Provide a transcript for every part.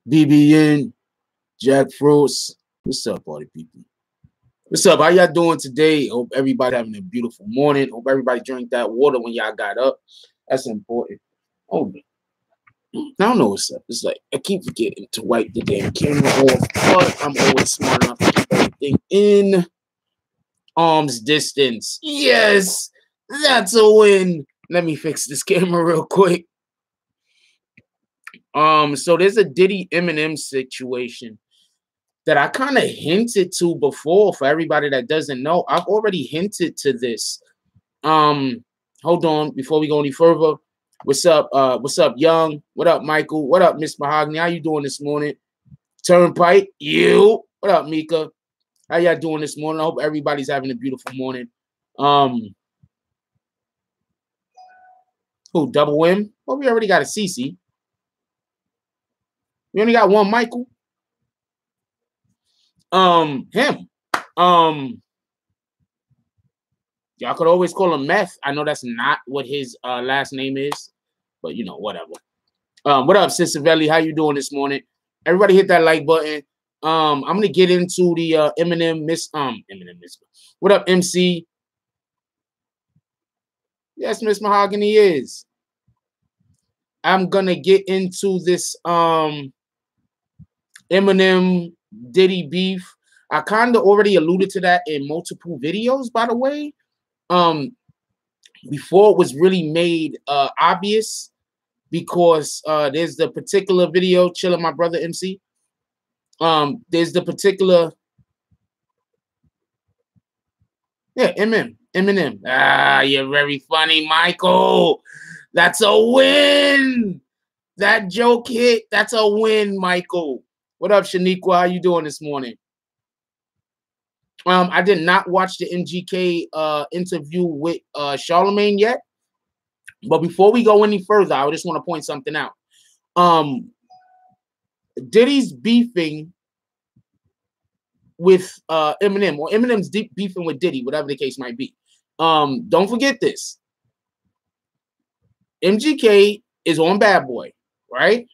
BBN, Jack Frost. What's up, party people? What's up? How y'all doing today? Hope everybody having a beautiful morning. Hope everybody drank that water when y'all got up. That's important. Oh, I don't know what's up. It's like I keep forgetting to wipe the damn camera off, but I'm always smart enough to keep everything in arm's distance. Yes, that's a win. Let me fix this camera real quick. So there's a Diddy Eminem situation that I kind of hinted to before. For everybody that doesn't know, I've already hinted to this. Hold on, before we go any further. What's up? What's up, Young? What up, Michael? What up, Miss Mahogany? How you doing this morning? Turnpike, you. What up, Mika? How y'all doing this morning? I hope everybody's having a beautiful morning. Who? Double M? Well, we already got a CC. We only got one Michael. Him. Y'all could always call him Meth. I know that's not what his last name is, but you know, whatever. What up, Sister Velli? How you doing this morning? Everybody hit that like button. I'm gonna get into the Eminem Miss. What up, MC? Yes, Miss Mahogany is. I'm gonna get into this Eminem Diddy beef. I kind of already alluded to that in multiple videos, by the way. Before it was really made obvious, because there's the particular video, chilling my brother MC. There's the particular, yeah, Eminem. Ah, you're very funny, Michael. That's a win. That joke hit. That's a win, Michael. What up, Shaniqua? How you doing this morning? I did not watch the MGK interview with Charlemagne yet. But before we go any further, I just want to point something out. Diddy's beefing with Eminem, or Eminem's deep beefing with Diddy, whatever the case might be. Don't forget this. MGK is on Bad Boy, right?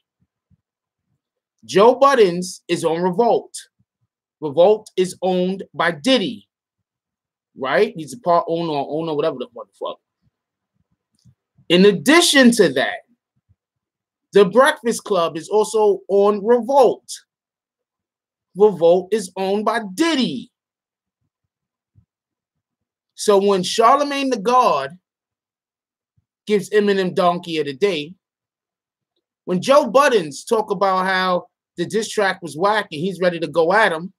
Joe Buttons is on Revolt. Revolt is owned by Diddy, right? He's a part owner or owner, whatever the fuck. In addition to that, the Breakfast Club is also on Revolt. Revolt is owned by Diddy. So when Charlemagne the God gives Eminem Donkey of the Day, when Joe Buttons talk about how the diss track was whack and he's ready to go at him,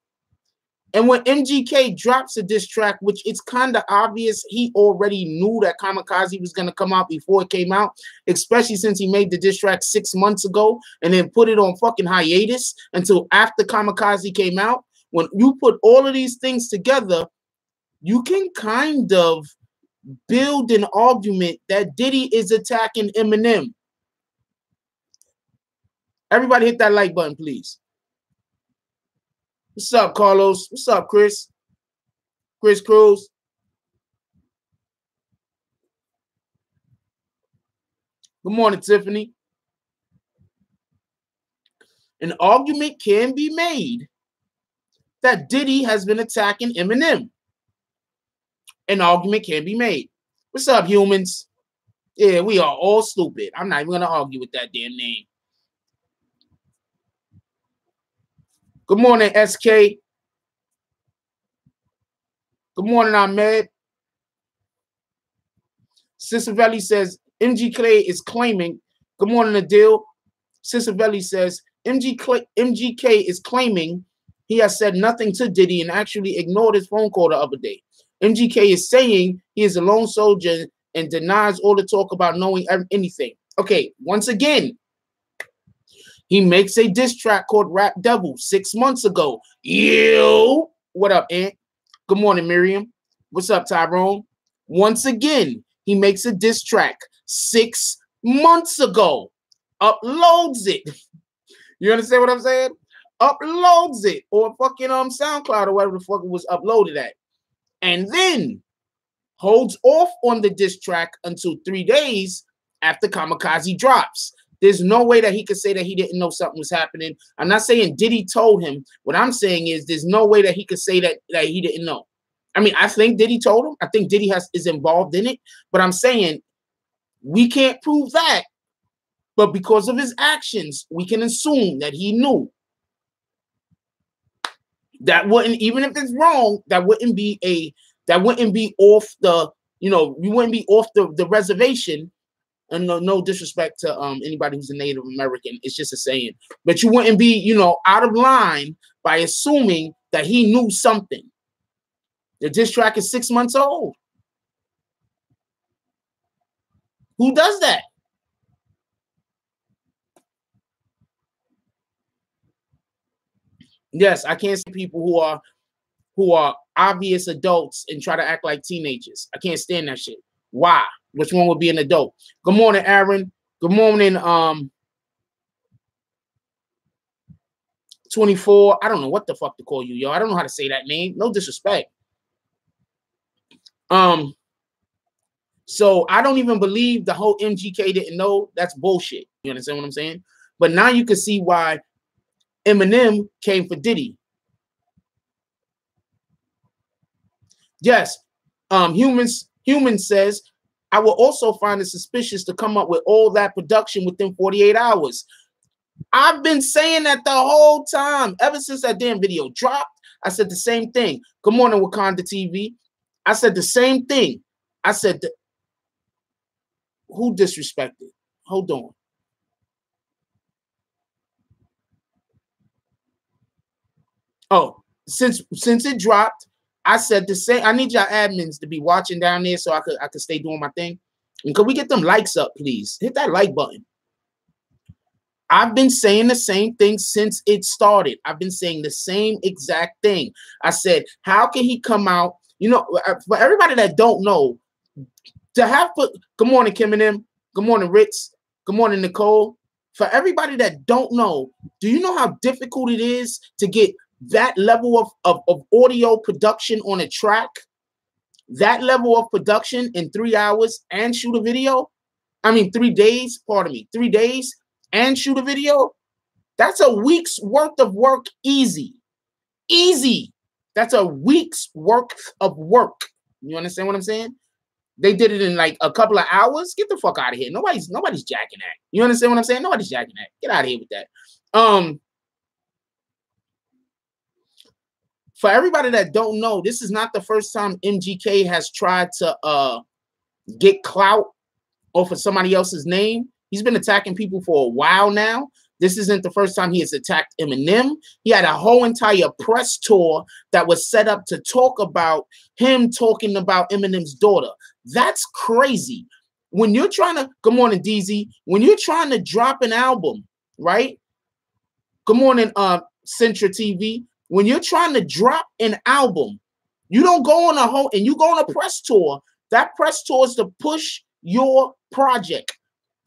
and when MGK drops a diss track, which it's kind of obvious he already knew that Kamikaze was going to come out before it came out, especially since he made the diss track 6 months ago and then put it on fucking hiatus until after Kamikaze came out. When you put all of these things together, you can kind of build an argument that Diddy is attacking Eminem. Everybody hit that like button, please. What's up, Carlos? What's up, Chris? Chris Cruz. Good morning, Tiffany. An argument can be made that Diddy has been attacking Eminem. An argument can be made. What's up, humans? Yeah, we are all stupid. I'm not even going to argue with that damn name. Good morning, SK. Good morning, Ahmed. Cicerelli says MGK is claiming. Good morning, Adil. Cicerelli says MGK is claiming he has said nothing to Diddy and actually ignored his phone call the other day. MGK is saying he is a lone soldier and denies all the talk about knowing anything. Okay, once again, he makes a diss track called Rap Devil 6 months ago. Yo, what up, Ant? Good morning, Miriam. What's up, Tyrone? Once again, he makes a diss track 6 months ago. Uploads it. You understand what I'm saying? Uploads it or fucking SoundCloud or whatever the fuck it was uploaded at. And then holds off on the diss track until 3 days after Kamikaze drops. There's no way that he could say that he didn't know something was happening. I'm not saying Diddy told him. What I'm saying is there's no way that he could say that he didn't know. I mean, I think Diddy told him. I think Diddy is involved in it. But I'm saying we can't prove that. But because of his actions, we can assume that he knew. That wouldn't, even if it's wrong, that wouldn't be off the, you know, we wouldn't be off the reservation. And no disrespect to anybody who's a Native American. It's just a saying. But you wouldn't be, you know, out of line by assuming that he knew something. The diss track is 6 months old. Who does that? Yes, I can't see people who are obvious adults and try to act like teenagers. I can't stand that shit. Why? Which one would be an adult? Good morning, Aaron. Good morning, 24. I don't know what the fuck to call you, yo. I don't know how to say that name. No disrespect. So I don't even believe the whole MGK didn't know. That's bullshit. You understand what I'm saying? But now you can see why Eminem came for Diddy. Yes. Human says, I will also find it suspicious to come up with all that production within 48 hours. I've been saying that the whole time. Ever since that damn video dropped, I said the same thing. Good morning, Wakanda TV. I said the same thing. I said, who disrespected? Hold on. Oh, since it dropped, I said the same. I need y'all admins to be watching down there so I could stay doing my thing. And could we get them likes up, please? Hit that like button. I've been saying the same thing since it started. I've been saying the same exact thing. I said, how can he come out? You know, for everybody that don't know, to have put, good morning, Kim and them. Good morning, Ritz. Good morning, Nicole. For everybody that don't know, do you know how difficult it is to get that level of audio production on a track? That level of production in 3 hours and shoot a video? I mean, 3 days, pardon me, 3 days and shoot a video? That's a week's worth of work easy. Easy. That's a week's worth of work. You understand what I'm saying? They did it in like a couple of hours. Get the fuck out of here. Nobody's jacking that. You understand what I'm saying? Nobody's jacking that. Get out of here with that. For everybody that don't know, this is not the first time MGK has tried to get clout off of somebody else's name. He's been attacking people for a while now. This isn't the first time he has attacked Eminem. He had a whole entire press tour that was set up to talk about him talking about Eminem's daughter. That's crazy. When you're trying to, good morning, DZ. When you're trying to drop an album, right? Good morning, Centra TV. When you're trying to drop an album, you don't go on a whole, and you go on a press tour. That press tour is to push your project,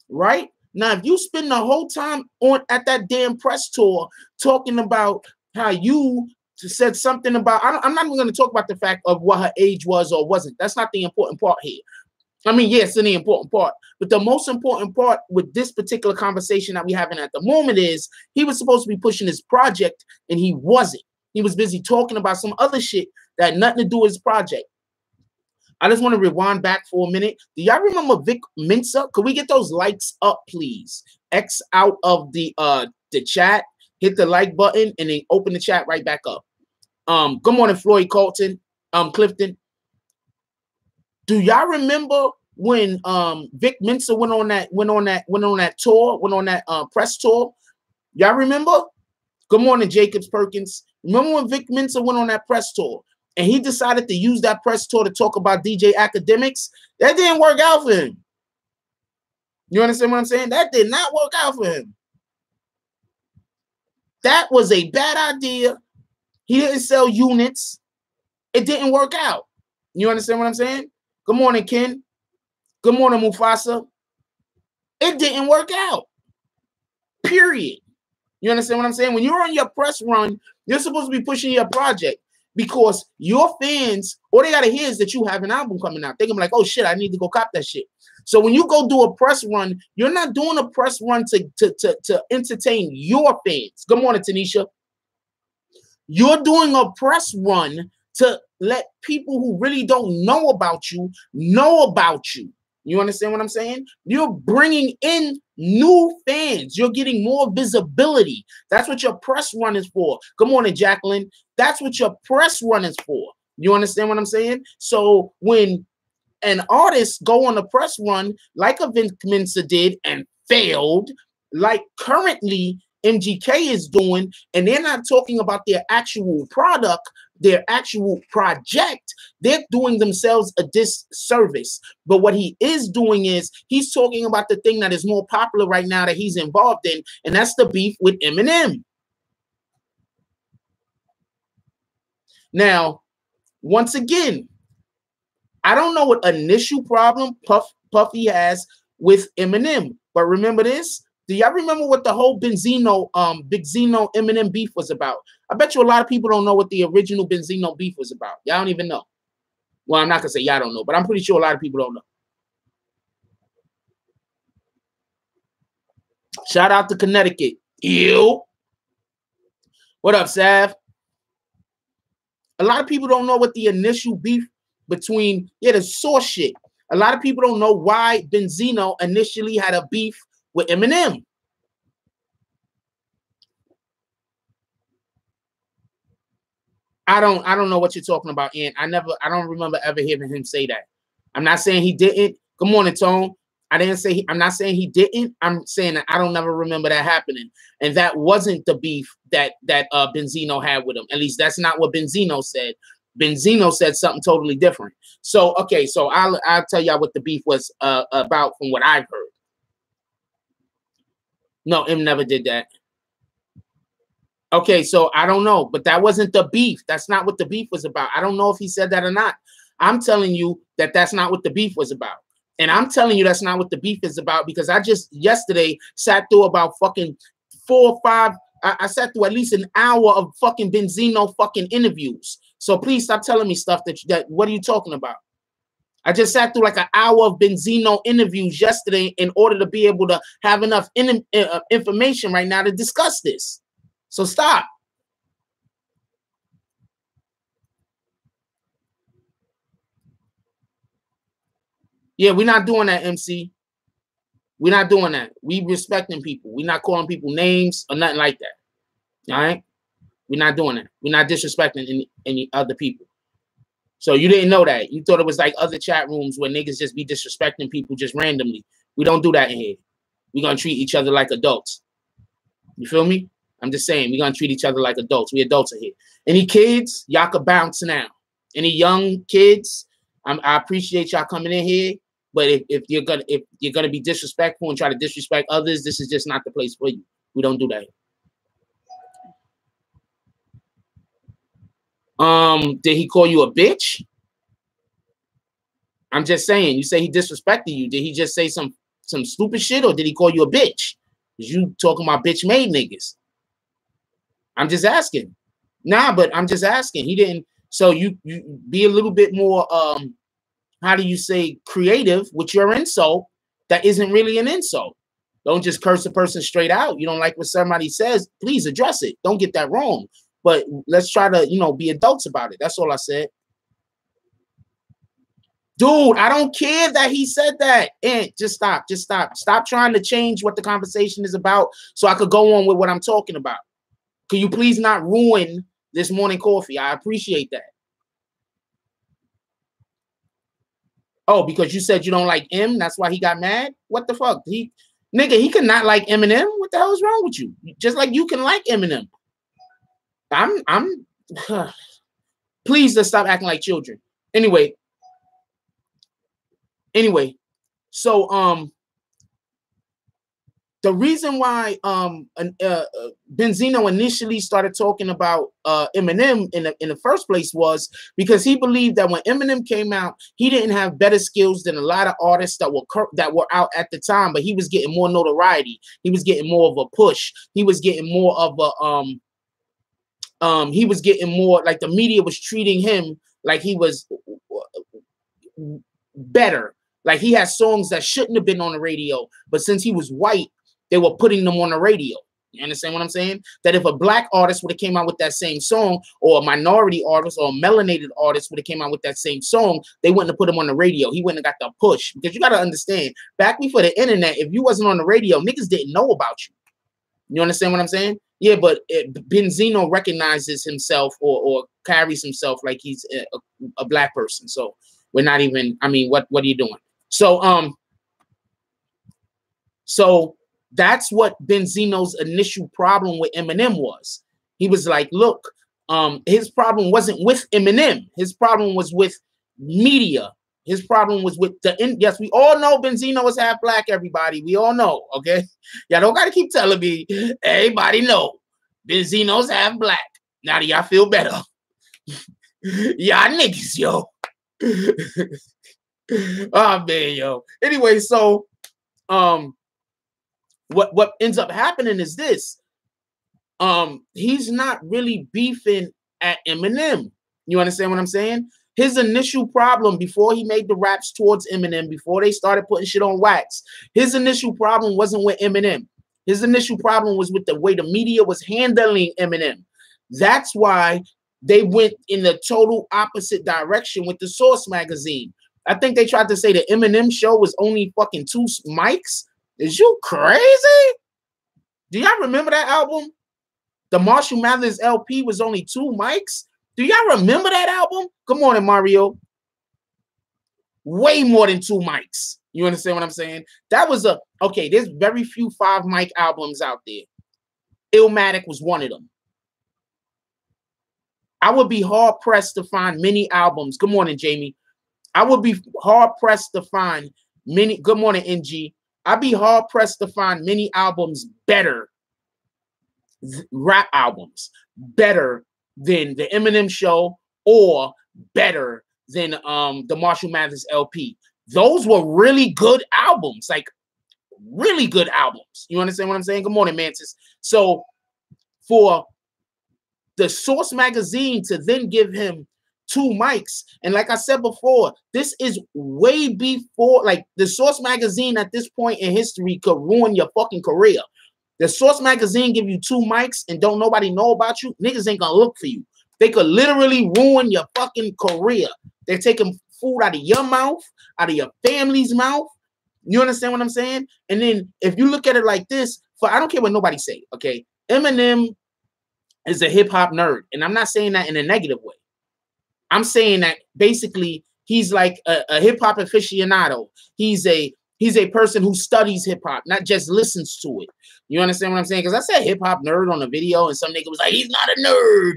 right? Now, if you spend the whole time at that damn press tour talking about how you said something about, I'm not even going to talk about the fact of what her age was or wasn't. That's not the important part here. I mean, yes, it's the important part. But the most important part with this particular conversation that we're having at the moment is he was supposed to be pushing his project and he wasn't. He was busy talking about some other shit that had nothing to do with his project. I just want to rewind back for a minute. Do y'all remember Vic Mensa? Could we get those likes up, please? X out of the chat, hit the like button, and then open the chat right back up. Good morning, Floyd Colton, Clifton. Do y'all remember when Vic Mensa went on that press tour? Y'all remember? Good morning, Jacobs Perkins. Remember when Vic Mensa went on that press tour and he decided to use that press tour to talk about DJ Academics? That didn't work out for him. You understand what I'm saying? That did not work out for him. That was a bad idea. He didn't sell units. It didn't work out. You understand what I'm saying? Good morning, Ken. Good morning, Mufasa. It didn't work out. Period. You understand what I'm saying? When you're on your press run, you're supposed to be pushing your project. because your fans, all they gotta hear is that you have an album coming out. They're gonna be like, oh shit, I need to go cop that shit. So when you go do a press run, you're not doing a press run to entertain your fans. Good morning, Tanisha. You're doing a press run to let people who really don't know about you know about you. You understand what I'm saying? You're bringing in new fans. You're getting more visibility. That's what your press run is for. Good morning, Jacqueline. That's what your press run is for. You understand what I'm saying? So when an artist go on a press run like a Vince Mensa did and failed, like currently MGK is doing, and they're not talking about their actual product, their actual project, they're doing themselves a disservice. But what he is doing is he's talking about the thing that is more popular right now that he's involved in, and that's the beef with Eminem. Now, once again, I don't know what initial problem Puffy has with Eminem, but remember this. Do y'all remember what the whole Benzino, Big Zeno Eminem beef was about? I bet you a lot of people don't know what the original Benzino beef was about. Y'all don't even know. Well, I'm not gonna say y'all don't know, but I'm pretty sure a lot of people don't know. Shout out to Connecticut. Ew. What up, Sav? A lot of people don't know what the initial beef between, the source shit. A lot of people don't know why Benzino initially had a beef with Eminem. I don't know what you're talking about, Ant. I don't remember ever hearing him say that. I'm not saying he didn't. Good morning, Tone. I'm not saying he didn't. I'm saying that I don't never remember that happening. And that wasn't the beef that Benzino had with him. At least that's not what Benzino said. Benzino said something totally different. So, okay, so I'll tell y'all what the beef was about from what I've heard. No, M never did that. Okay, so I don't know, but that wasn't the beef. That's not what the beef was about. I don't know if he said that or not. I'm telling you that that's not what the beef was about. And I'm telling you that's not what the beef is about because I just yesterday sat through about fucking 4 or 5. I sat through at least an hour of fucking Benzino fucking interviews. So please stop telling me stuff that what are you talking about? I just sat through like an hour of Benzino interviews yesterday in order to be able to have enough information right now to discuss this. So stop. Yeah, we're not doing that, MC. We're not doing that. We respecting people. We're not calling people names or nothing like that. All right? We're not doing that. We're not disrespecting any other people. So you didn't know that. You thought it was like other chat rooms where niggas just be disrespecting people just randomly. We don't do that in here. We're going to treat each other like adults. You feel me? I'm just saying, we're going to treat each other like adults. We adults are here. Any kids, y'all can bounce now. Any young kids, I appreciate y'all coming in here. But if you're gonna be disrespectful and try to disrespect others, this is just not the place for you. We don't do that. Did he call you a bitch? I'm just saying. You say he disrespected you. Did he just say some stupid shit, or did he call you a bitch? Because you talking about bitch made niggas. I'm just asking. Nah, but I'm just asking. He didn't. So you be a little bit more how do you say creative with your insult that isn't really an insult. Don't just curse a person straight out. You don't like what somebody says, please address it. Don't get that wrong. But let's try to, be adults about it. That's all I said. Dude, I don't care that he said that. And just stop. Just stop. Stop trying to change what the conversation is about so I could go on with what I'm talking about. Can you please not ruin this morning coffee? I appreciate that. Oh, because you said you don't like M, that's why he got mad? What the fuck? He could not like Eminem. What the hell is wrong with you? Just like you can like Eminem. Please let's stop acting like children. Anyway, so the reason why Benzino initially started talking about Eminem in the first place was because he believed that when Eminem came out, he didn't have better skills than a lot of artists that were out at the time, but he was getting more notoriety. He was getting more of a push. He was getting more of a he was getting more, like the media was treating him like he was better. Like he had songs that shouldn't have been on the radio, but since he was white, they were putting them on the radio. You understand what I'm saying? That if a black artist would have came out with that same song, or a minority artist or a melanated artist would have came out with that same song, they wouldn't have put him on the radio. He wouldn't have got the push. Because you got to understand, back before the internet, if you wasn't on the radio, niggas didn't know about you. You understand what I'm saying? Yeah, but Benzino recognizes himself or carries himself like he's a black person. So we're not even, I mean, what are you doing? So that's what Benzino's initial problem with Eminem was. He was like, look, his problem wasn't with Eminem. His problem was with media. His problem was with yes, we all know Benzino is half black, everybody. We all know, okay? Y'all don't got to keep telling me. Everybody know Benzino's half black. Now do y'all feel better? Y'all niggas, yo. Oh, man, yo. Anyway, so what ends up happening is this. He's not really beefing at Eminem. You understand what I'm saying? His initial problem before he made the raps towards Eminem, before they started putting shit on wax, his initial problem wasn't with Eminem. His initial problem was with the way the media was handling Eminem. That's why they went in the total opposite direction with the Source magazine. I think they tried to say the Eminem show was only fucking 2 mics. Is you crazy? Do y'all remember that album? The Marshall Mathers LP was only 2 mics. Do y'all remember that album? Good morning, Mario. Way more than 2 mics. You understand what I'm saying? That was okay, there's very few 5 mic albums out there. Illmatic was one of them. I would be hard pressed to find many albums. Good morning, Jamie. I would be hard pressed to find many. Good morning, NG. I'd be hard pressed to find many albums better, rap albums, better than the Eminem show or better than the Marshall Mathers LP. Those were really good albums, like really good albums. You understand what I'm saying? Good morning, Mantis. So for the Source magazine to then give him 2 mics, and like I said before, this is way before, like the Source magazine at this point in history could ruin your fucking career. The Source magazine give you 2 mics and don't nobody know about you, niggas ain't gonna look for you. They could literally ruin your fucking career. They're taking food out of your mouth, out of your family's mouth. You understand what I'm saying? And then if you look at it like this, I don't care what nobody say, okay? Eminem is a hip-hop nerd, and I'm not saying that in a negative way. I'm saying that basically he's like a hip-hop aficionado. He's a person who studies hip-hop, not just listens to it. You understand what I'm saying? Because I said hip-hop nerd on a video, and some nigga was like, he's not a nerd.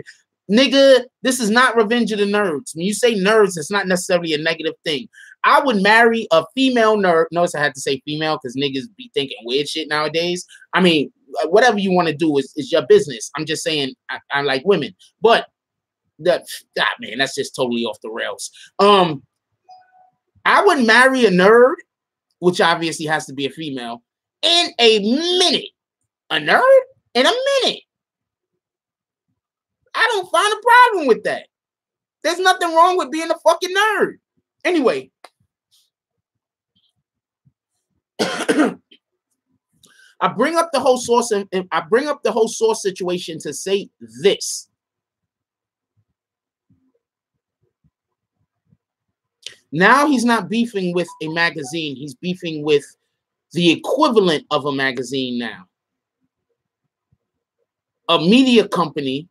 Nigga, this is not Revenge of the Nerds. When you say nerds, it's not necessarily a negative thing. I would marry a female nerd. Notice I had to say female because niggas be thinking weird shit nowadays. I mean, whatever you want to do is your business. I'm just saying I like women. But man, that's just totally off the rails. I would marry a nerd, which obviously has to be a female, in a minute. A nerd in a minute. I don't find a problem with that. There's nothing wrong with being a fucking nerd. Anyway, I bring up the whole Source and I bring up the whole Source situation to say this. Now he's not beefing with a magazine. He's beefing with the equivalent of a magazine now. A media company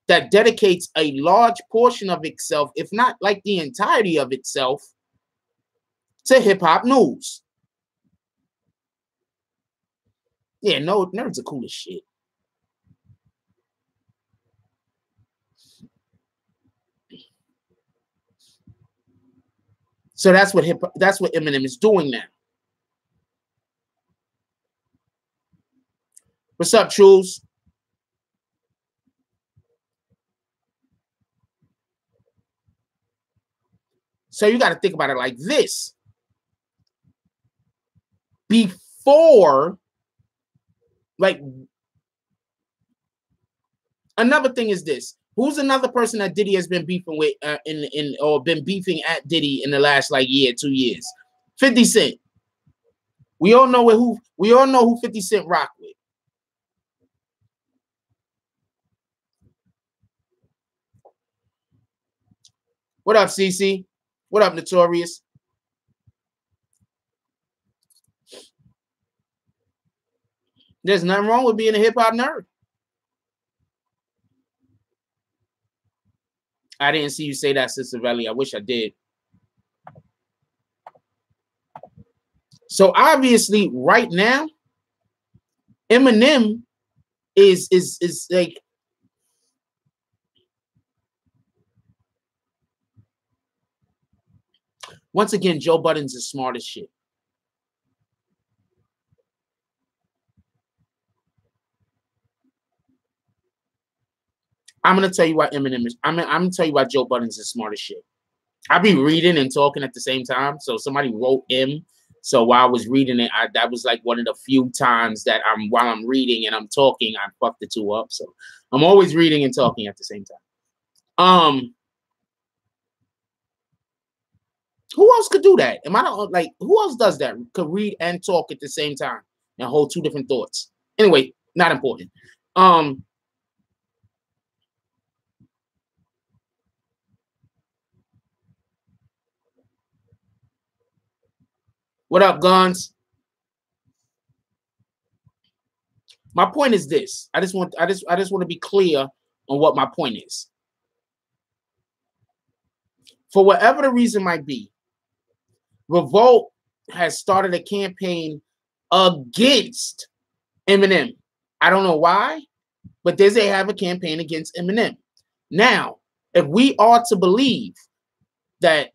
that dedicates a large portion of itself, if not like the entirety of itself, to hip-hop news. Yeah, no, nerds are cool as shit. So that's what Eminem is doing now. What's up, Truls? So you got to think about it like this. Before, like, Another thing is this. Who's another person that Diddy has been beefing with or been beefing at Diddy in the last like year, 2 years? 50 Cent. We all know who 50 Cent rock with. What up, CC? What up, Notorious? There's nothing wrong with being a hip-hop nerd. I didn't see you say that, Sister Valley. I wish I did. So obviously, right now, Eminem is like, once again, Joe Budden's the smartest shit. I'm gonna tell you why Eminem is. I'm gonna tell you why Joe Budden's the smartest shit. I be reading and talking at the same time. So somebody wrote M. So while I was reading it, that was like one of the few times that while I'm reading and I'm talking, I fucked the two up. So I'm always reading and talking at the same time. Who else could do that? Am I not like who else does that? Could read and talk at the same time and hold two different thoughts. Anyway, not important. What up, Guns? My point is this. I just want to be clear on what my point is. For whatever the reason might be, Revolt has started a campaign against Eminem. I don't know why, but they have a campaign against Eminem. Now, if we are to believe that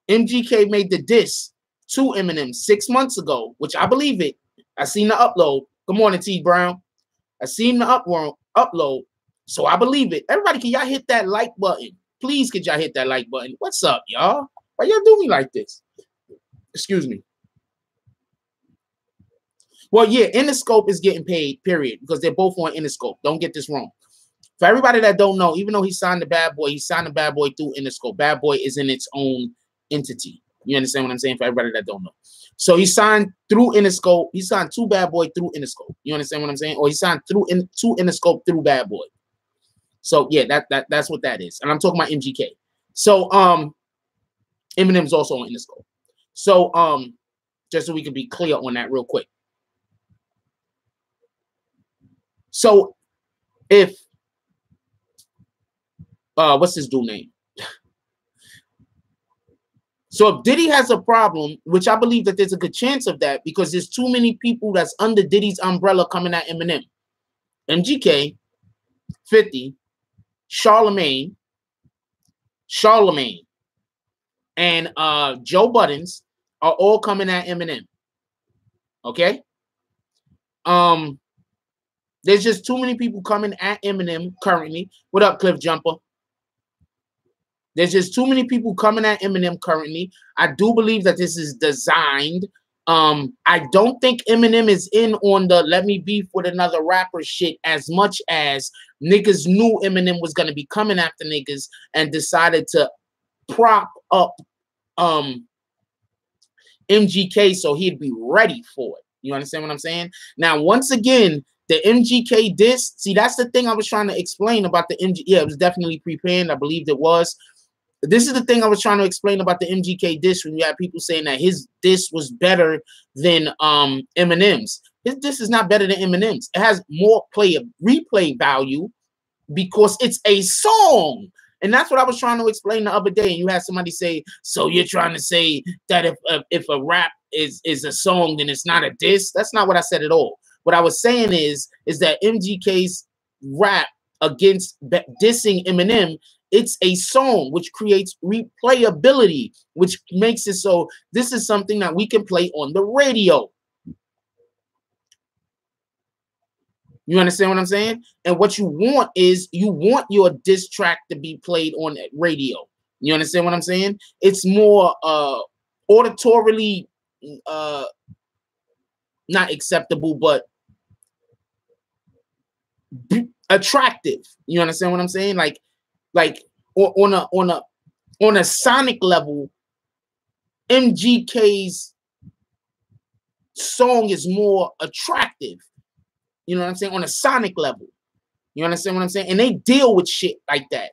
MGK made the diss to Eminem 6 months ago, which I believe it. I seen the upload. Good morning, T Brown. I seen the upload, so I believe it. Everybody, can y'all hit that like button? Please, could y'all hit that like button? What's up, y'all? Why y'all do me like this? Excuse me. Well, yeah, Interscope is getting paid, period, because they're both on Interscope. Don't get this wrong. For everybody that don't know, even though he signed the Bad Boy, he signed the Bad Boy through Interscope. Bad Boy is in its own entity. You understand what I'm saying? For everybody that don't know. So he signed through Interscope. He signed to Bad Boy through Interscope. You understand what I'm saying? Or he signed to Interscope through Bad Boy. So yeah, that's what that is. And I'm talking about MGK. So Eminem's also on Interscope. So just so we can be clear on that real quick. So if what's his dude name? So if Diddy has a problem, which I believe that there's a good chance of that because there's too many people that's under Diddy's umbrella coming at Eminem. MGK, 50, Charlemagne, and Joe Buttons are all coming at Eminem. Okay? There's just too many people coming at Eminem currently. What up, Cliff Jumper? There's just too many people coming at Eminem currently. I do believe that this is designed. I don't think Eminem is in on the let me beef with another rapper shit as much as niggas knew Eminem was going to be coming after niggas and decided to prop up MGK so he'd be ready for it. You understand what I'm saying? Now, once again, the MGK diss, see, that's the thing I was trying to explain about the MGK. Yeah, it was definitely pre-planned. I believe it was. This is the thing I was trying to explain about the MGK diss when you had people saying that his diss was better than Eminem's. His diss is not better than Eminem's. It has more replay value because it's a song. And that's what I was trying to explain the other day. And you had somebody say, so you're trying to say that if a rap is a song, then it's not a diss? That's not what I said at all. What I was saying is that MGK's rap against dissing Eminem, it's a song which creates replayability, which makes it so this is something that we can play on the radio. You understand what I'm saying? And what you want is you want your diss track to be played on radio. You understand what I'm saying? It's more auditorily not acceptable, but attractive. You understand what I'm saying? Like on a sonic level, MGK's song is more attractive. You know what I'm saying? On a sonic level. You understand what I'm saying? And they deal with shit like that.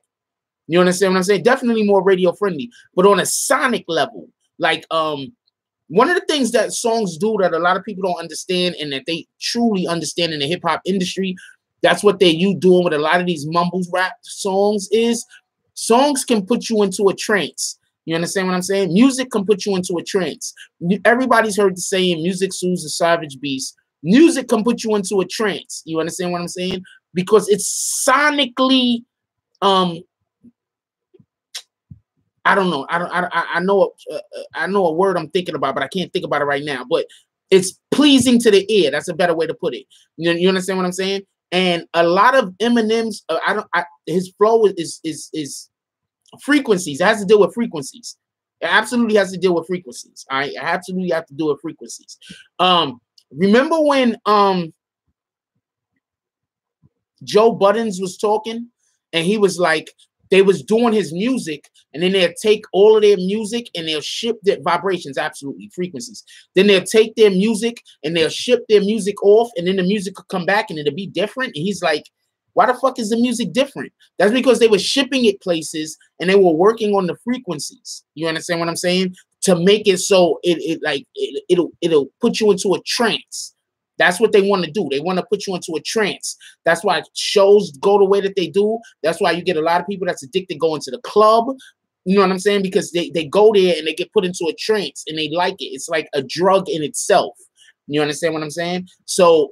You understand what I'm saying? Definitely more radio friendly, but on a sonic level, like one of the things that songs do that a lot of people don't understand and that they truly understand in the hip hop industry, that's what you doing with a lot of these mumbles rap songs is songs can put you into a trance. You understand what I'm saying? Music can put you into a trance. Everybody's heard the saying, music soothes the savage beast. Music can put you into a trance. You understand what I'm saying? Because it's sonically, I don't know. I know a word I'm thinking about, but I can't think about it right now. But it's pleasing to the ear. That's a better way to put it. You understand what I'm saying? And a lot of Eminem's, his flow is frequencies. It has to deal with frequencies. It absolutely has to deal with frequencies. All right, it absolutely have to do with frequencies. Remember when Joe Buttons was talking, and he was like, they was doing his music, and then they'll take all of their music and they'll ship their vibrations, absolutely, frequencies. Then they'll take their music and they'll ship their music off, and then the music will come back and it'll be different. And he's like, why the fuck is the music different? That's because they were shipping it places and they were working on the frequencies. You understand what I'm saying? To make it so it'll put you into a trance. That's what they want to do. They want to put you into a trance. That's why shows go the way that they do. That's why you get a lot of people that's addicted going to the club. You know what I'm saying? Because they go there and they get put into a trance and they like it. It's like a drug in itself. You understand what I'm saying? So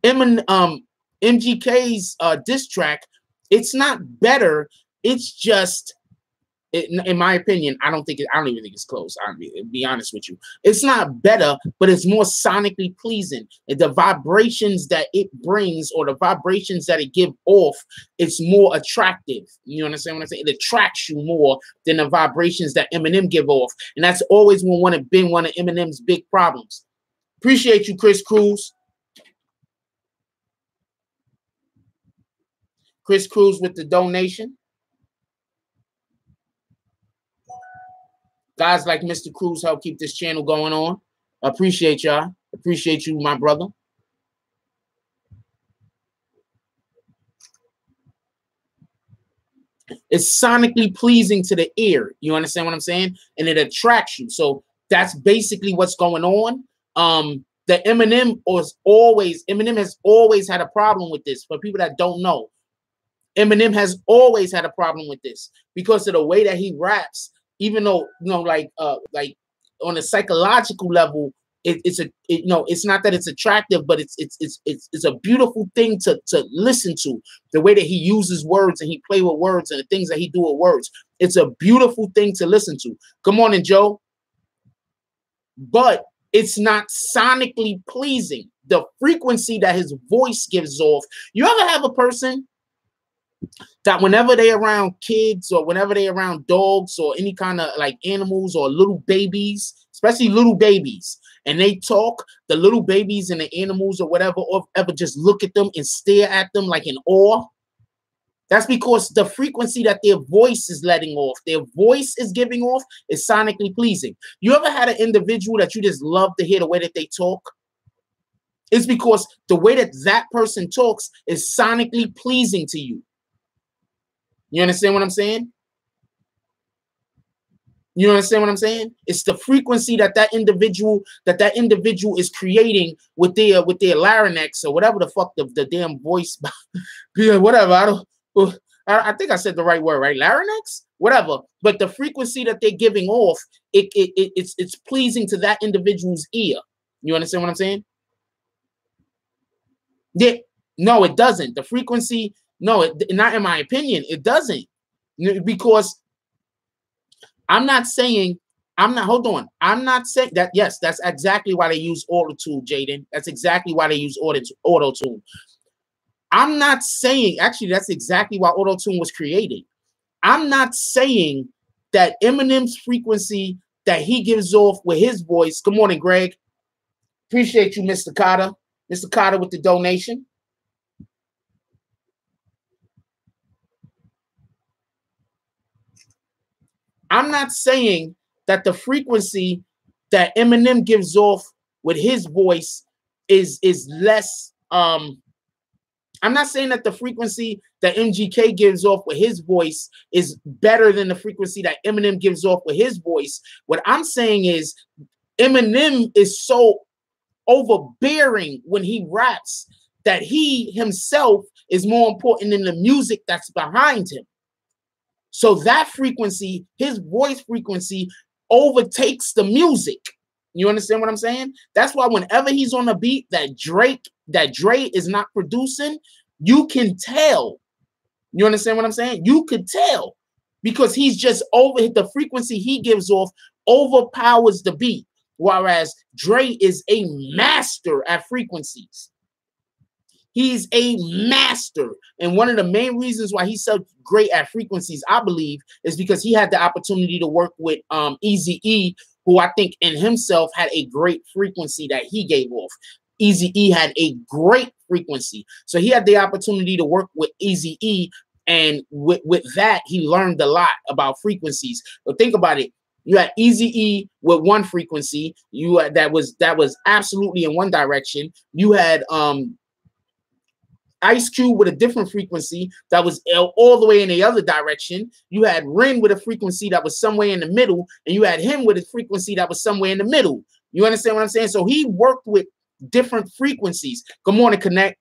MGK's diss track, it's not better. It's just, in my opinion, I don't even think it's close. I'll be honest with you. It's not better, but it's more sonically pleasing. And the vibrations that it brings, or the vibrations that it gives off, it's more attractive. You understand what I'm saying? It attracts you more than the vibrations that Eminem give off. And that's always been one of Eminem's big problems. Appreciate you, Chris Cruz. Chris Cruz with the donation. Guys like Mr. Cruz help keep this channel going on. I appreciate y'all. Appreciate you, my brother. It's sonically pleasing to the ear. You understand what I'm saying? And it attracts you. So that's basically what's going on. Eminem has always had a problem with this. For people that don't know, Eminem has always had a problem with this because of the way that he raps. Even though, like on a psychological level, it's not that it's attractive, but it's a beautiful thing to listen to. The way that he uses words and he play with words and the things that he do with words, it's a beautiful thing to listen to. Good morning, Joe. But it's not sonically pleasing. The frequency that his voice gives off. You ever have a person that whenever they're around kids or whenever they're around dogs or any kind of like animals or little babies, especially little babies, and they talk, the little babies and the animals or whatever, or ever just look at them and stare at them like in awe? That's because the frequency that their voice is letting off, their voice is giving off, is sonically pleasing. You ever had an individual that you just love to hear the way that they talk? It's because the way that that person talks is sonically pleasing to you. You understand what I'm saying? You understand what I'm saying? It's the frequency that individual is creating with their larynx or whatever the fuck the damn voice, whatever. I think I said the right word, right? Larynx, whatever. But the frequency that they're giving off, it's pleasing to that individual's ear. You understand what I'm saying? Yeah. No, it doesn't. The frequency. No, not in my opinion. It doesn't, because hold on. I'm not saying that. Yes, that's exactly why they use auto-tune, Jaden. That's exactly why they use auto-tune. I'm not saying, actually, that's exactly why auto-tune was created. I'm not saying that Eminem's frequency that he gives off with his voice. Good morning, Greg. Appreciate you, Mr. Carter. Mr. Carter with the donation. I'm not saying that the frequency that Eminem gives off with his voice is less. I'm not saying that the frequency that MGK gives off with his voice is better than the frequency that Eminem gives off with his voice. What I'm saying is Eminem is so overbearing when he raps that he himself is more important than the music that's behind him. So that frequency, his voice frequency, overtakes the music. You understand what I'm saying? That's why whenever he's on a beat that Dre is not producing, you can tell. You understand what I'm saying? You could tell because he's just over the frequency he gives off overpowers the beat, whereas Dre is a master at frequencies. He's a master. And one of the main reasons why he's so great at frequencies, I believe, is because he had the opportunity to work with Eazy-E, who I think in himself had a great frequency that he gave off. Eazy-E had a great frequency. So he had the opportunity to work with Eazy-E, and with that, he learned a lot about frequencies. But think about it. You had Eazy-E with one frequency. You had, that was absolutely in one direction. You had Ice Cube with a different frequency that was all the way in the other direction. You had Ren with a frequency that was somewhere in the middle, and you had him with a frequency that was somewhere in the middle. You understand what I'm saying? So he worked with different frequencies. Good morning, Connect.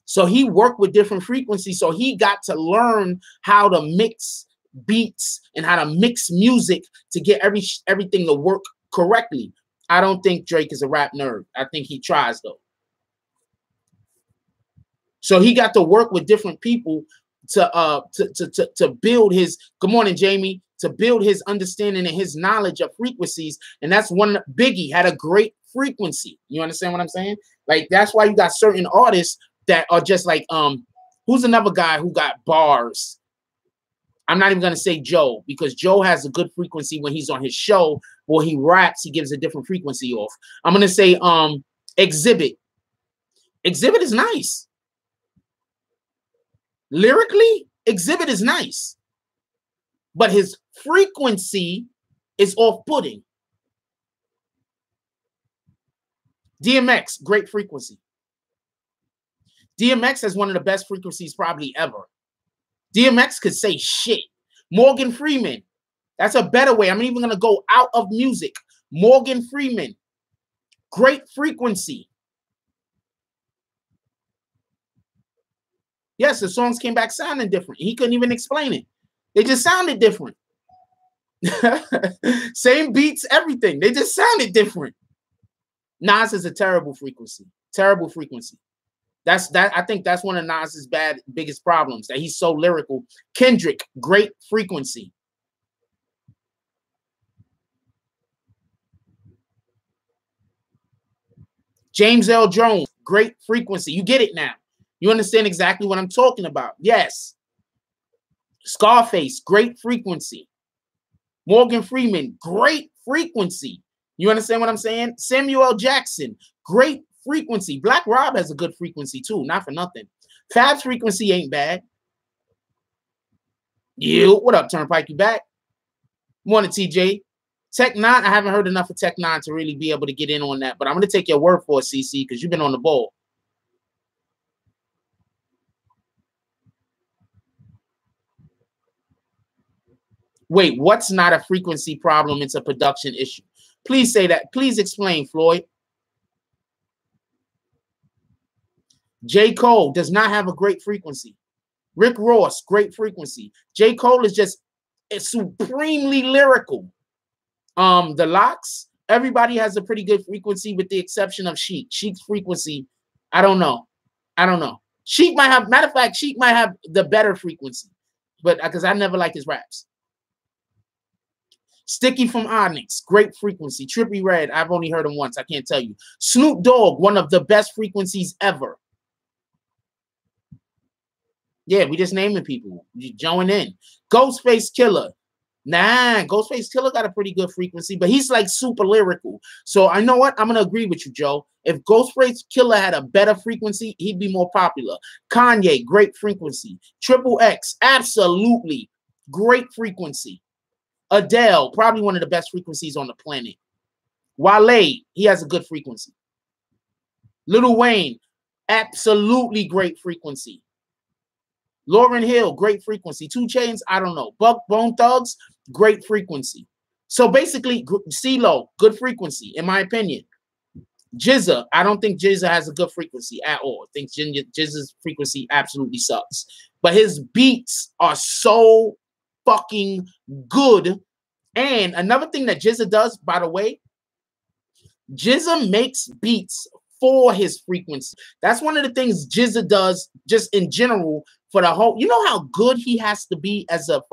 So he worked with different frequencies. So he got to learn how to mix beats and how to mix music to get everything to work correctly. I don't think Drake is a rap nerd. I think he tries though. So he got to work with different people to build his, good morning, Jamie, to build his understanding and his knowledge of frequencies. And that's one. Biggie had a great frequency. You understand what I'm saying? Like, that's why you got certain artists that are just like, who's another guy who got bars? I'm not even going to say Joe, because Joe has a good frequency when he's on his show, or he raps, he gives a different frequency off. I'm going to say Exhibit. Exhibit is nice. Lyrically, Exhibit is nice, but his frequency is off-putting. DMX, great frequency. DMX has one of the best frequencies probably ever. DMX could say shit. Morgan Freeman, that's a better way. I'm even going to go out of music. Morgan Freeman, great frequency. Yes, the songs came back sounding different. He couldn't even explain it. They just sounded different. Same beats, everything. They just sounded different. Nas is a terrible frequency. Terrible frequency. I think that's one of Nas's biggest problems, that he's so lyrical. Kendrick, great frequency. James L. Jones, great frequency. You get it now. You understand exactly what I'm talking about. Yes. Scarface, great frequency. Morgan Freeman, great frequency. You understand what I'm saying? Samuel L. Jackson, great frequency. Black Rob has a good frequency too, not for nothing. Fab's frequency ain't bad. You, what up, Turnpike? You back? Morning, TJ. Tech 9, I haven't heard enough of Tech 9 to really be able to get in on that, but I'm going to take your word for it, CC, because you've been on the ball. Wait, what's not a frequency problem? It's a production issue. Please say that. Please explain, Floyd. J. Cole does not have a great frequency. Rick Ross, great frequency. J. Cole is just supremely lyrical. The Locks, everybody has a pretty good frequency with the exception of Sheik. Sheik's frequency, I don't know. I don't know. Sheik might have, matter of fact, Sheik might have the better frequency, but because I never liked his raps. Sticky from Onyx, great frequency. Trippie Redd, I've only heard him once. I can't tell you. Snoop Dogg, one of the best frequencies ever. Yeah, we just naming people. You join in. Ghostface Killer, Nah, Ghostface Killer got a pretty good frequency, but he's like super lyrical. So I know what? I'm gonna agree with you, Joe. If Ghostface Killer had a better frequency, he'd be more popular. Kanye, great frequency. Triple X, absolutely great frequency. Adele, probably one of the best frequencies on the planet. Wale, he has a good frequency. Lil Wayne, absolutely great frequency. Lauryn Hill, great frequency. 2 Chainz, I don't know. Bone Thugs, great frequency. So basically, CeeLo, good frequency, in my opinion. Jizza, I don't think Jizza has a good frequency at all. I think Jizza's frequency absolutely sucks. But his beats are so fucking good. And another thing that Jizza does, by the way, Jizza makes beats for his frequency. That's one of the things Jizza does just in general for the whole. You know how good he has to be as a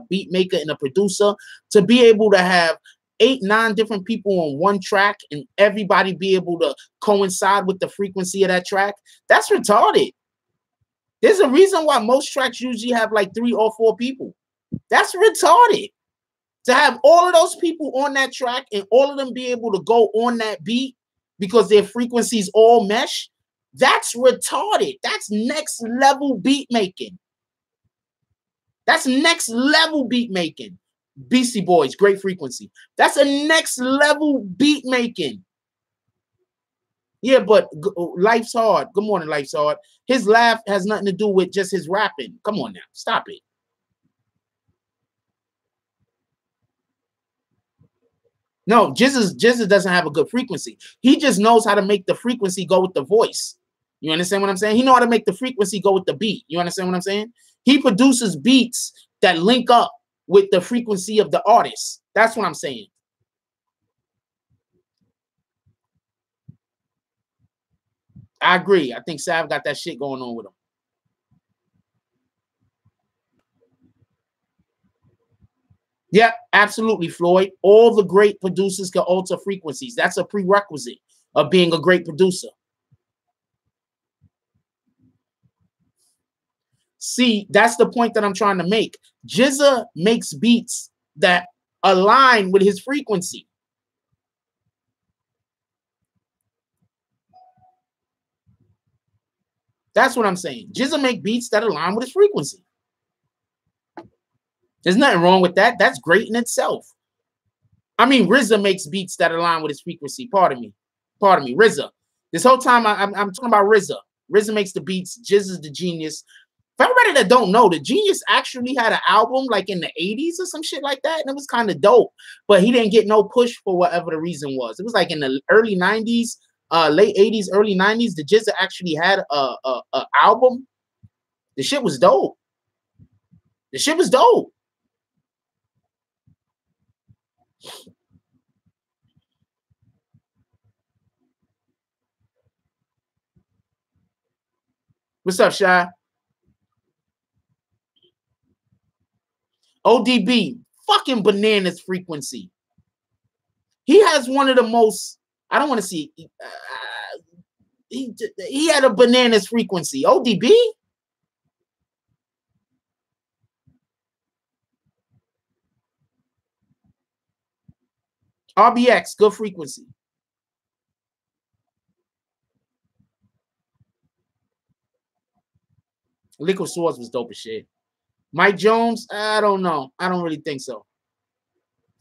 beat maker and a producer to be able to have 8, 9 different people on one track and everybody be able to coincide with the frequency of that track. That's retarded. There's a reason why most tracks usually have like 3 or 4 people. That's retarded. To have all of those people on that track and all of them be able to go on that beat because their frequencies all mesh, that's retarded. That's next level beat making. That's next level beat making. Beastie Boys, great frequency. That's a next level beat making. Yeah, but Life's Hard. Good morning, Life's Hard. His laugh has nothing to do with just his rapping. Come on now, stop it. No, Jizza doesn't have a good frequency. He just knows how to make the frequency go with the voice. You understand what I'm saying? He knows how to make the frequency go with the beat. You understand what I'm saying? He produces beats that link up with the frequency of the artist. That's what I'm saying. I agree. I think Sav got that shit going on with him. Yeah, absolutely, Floyd. All the great producers can alter frequencies. That's a prerequisite of being a great producer. See, that's the point that I'm trying to make. Jizza makes beats that align with his frequency. That's what I'm saying. Jizza make beats that align with his frequency. There's nothing wrong with that. That's great in itself. I mean, RZA makes beats that align with his frequency. Pardon me. RZA. This whole time I'm talking about RZA. RZA makes the beats. Jizza's the genius. For everybody that don't know, the Genius actually had an album like in the 80s or some shit like that, and it was kind of dope. But he didn't get no push for whatever the reason was. It was like in the early 90s, late 80s, early 90s. The Jizza actually had a album. The shit was dope. The shit was dope. What's up, Shy? ODB, fucking bananas frequency. He has one of the most, I don't want to see, he had a bananas frequency. ODB? RBX, good frequency. Liquid Swords was dope as shit. Mike Jones, I don't know. I don't really think so.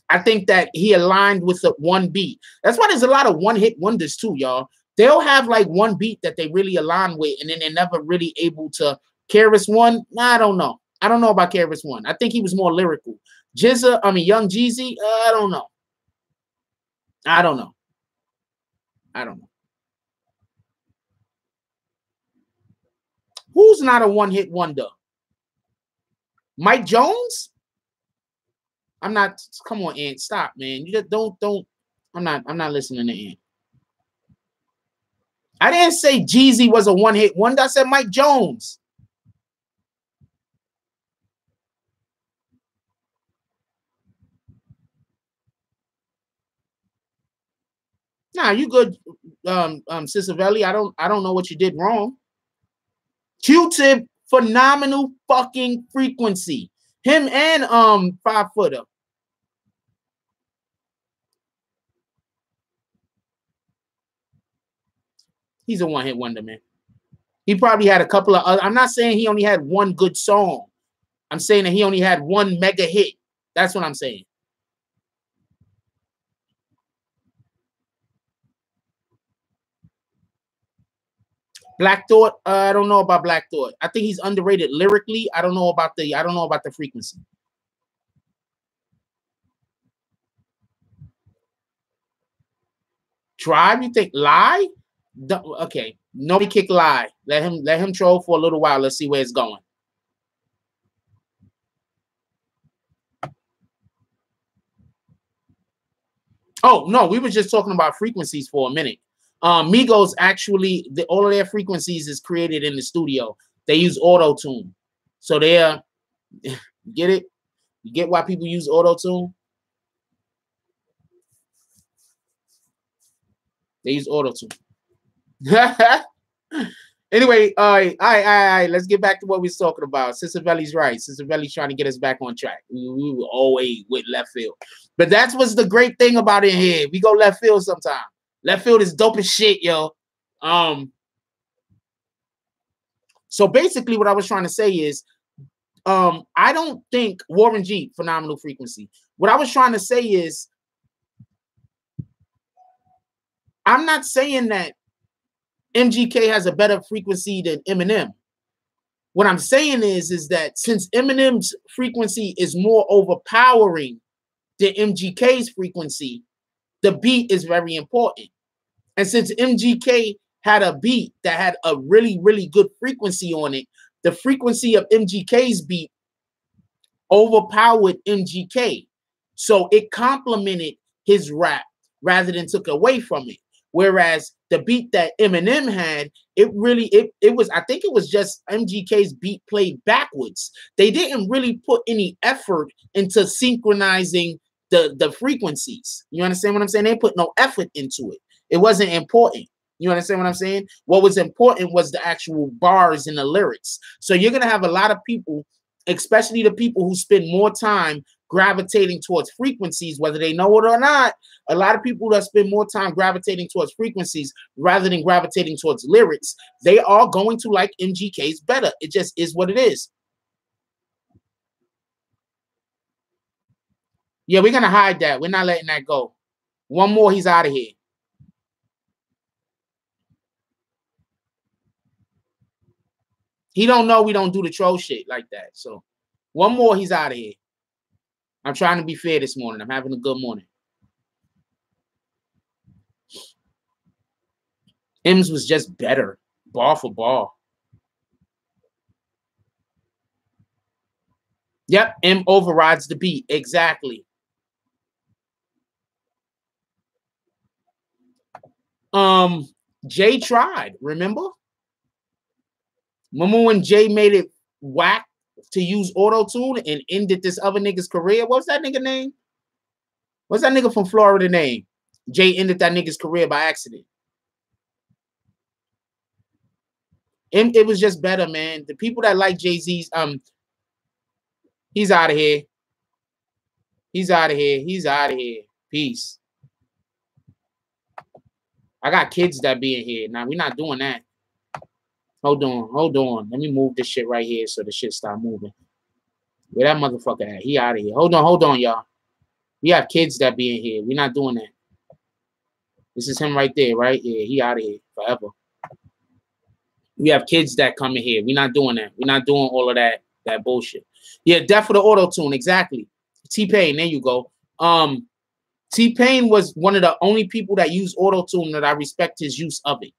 I think that he aligned with the one beat. That's why there's a lot of one-hit wonders too, y'all. They'll have like one beat that they really align with, and then they're never really able to. KRS-One, I don't know. I don't know about KRS-One. I think he was more lyrical. Jizza, I mean Young Jeezy, I don't know. I don't know. I don't know. Who's not a one-hit wonder? Mike Jones? I'm not. Come on, Ant. Stop, man. You just don't. I'm not listening to Ant. I didn't say Jeezy was a one-hit wonder. I said Mike Jones. Nah, you good, Cisavelli. I don't know what you did wrong. Q-Tip, phenomenal fucking frequency. Him and 5-footer. He's a one-hit wonder, man. He probably had a couple of other. I'm not saying he only had one good song. I'm saying that he only had one mega hit. That's what I'm saying. Black Thought, I don't know about Black Thought. I think he's underrated lyrically. I don't know about the frequency. Tribe, you think Lie? Okay, nobody kick Lie. Let him troll for a little while. Let's see where it's going. Oh no, we were just talking about frequencies for a minute. Migos actually, all of their frequencies is created in the studio. They use auto tune, so they're get it. You get why people use auto tune? They use auto tune. Anyway, all right. Let's get back to what we was talking about. Sister Valley's right. Sister Valley's trying to get us back on track. We were always with left field, but that's what's the great thing about it here. We go left field sometime. Left field is dope as shit, yo. So basically, what I was trying to say is, I don't think Warren G, phenomenal frequency. What I was trying to say is, I'm not saying that MGK has a better frequency than Eminem. What I'm saying is that since Eminem's frequency is more overpowering than MGK's frequency, the beat is very important. And since MGK had a beat that had a really, really good frequency on it, the frequency of MGK's beat overpowered MGK. So it complemented his rap rather than took away from it. Whereas the beat that Eminem had, it was, I think it was just MGK's beat played backwards. They didn't really put any effort into synchronizing the frequencies. You understand what I'm saying? They put no effort into it. It wasn't important. You understand what I'm saying? What was important was the actual bars and the lyrics. So you're going to have a lot of people, especially the people who spend more time gravitating towards frequencies, whether they know it or not. A lot of people that spend more time gravitating towards frequencies rather than gravitating towards lyrics, they are going to like MGK's better. It just is what it is. Yeah, we're going to hide that. We're not letting that go. One more, he's out of here. He don't know we don't do the troll shit like that. So one more, he's out of here. I'm trying to be fair this morning. I'm having a good morning. M's was just better, ball for ball. Yep, M overrides the beat. Exactly. Jay tried, remember? Remember when Jay made it whack to use auto-tune and ended this other nigga's career? What's that nigga name? What's that nigga from Florida name? Jay ended that nigga's career by accident. It was just better, man. The people that like Jay-Z's, he's out of here. He's out of here. He's out of here. Peace. I got kids that be in here. Now, we're not doing that. Hold on. Let me move this shit right here so the shit stop moving. Where that motherfucker at? He out of here. Hold on, y'all. We have kids that be in here. We're not doing that. This is him right there, right? Yeah, he out of here forever. We have kids that come in here. We're not doing that. We're not doing all of that bullshit. Yeah, death for the auto-tune. Exactly. T-Pain, there you go. T-Pain was one of the only people that use auto-tune that I respect his use of it.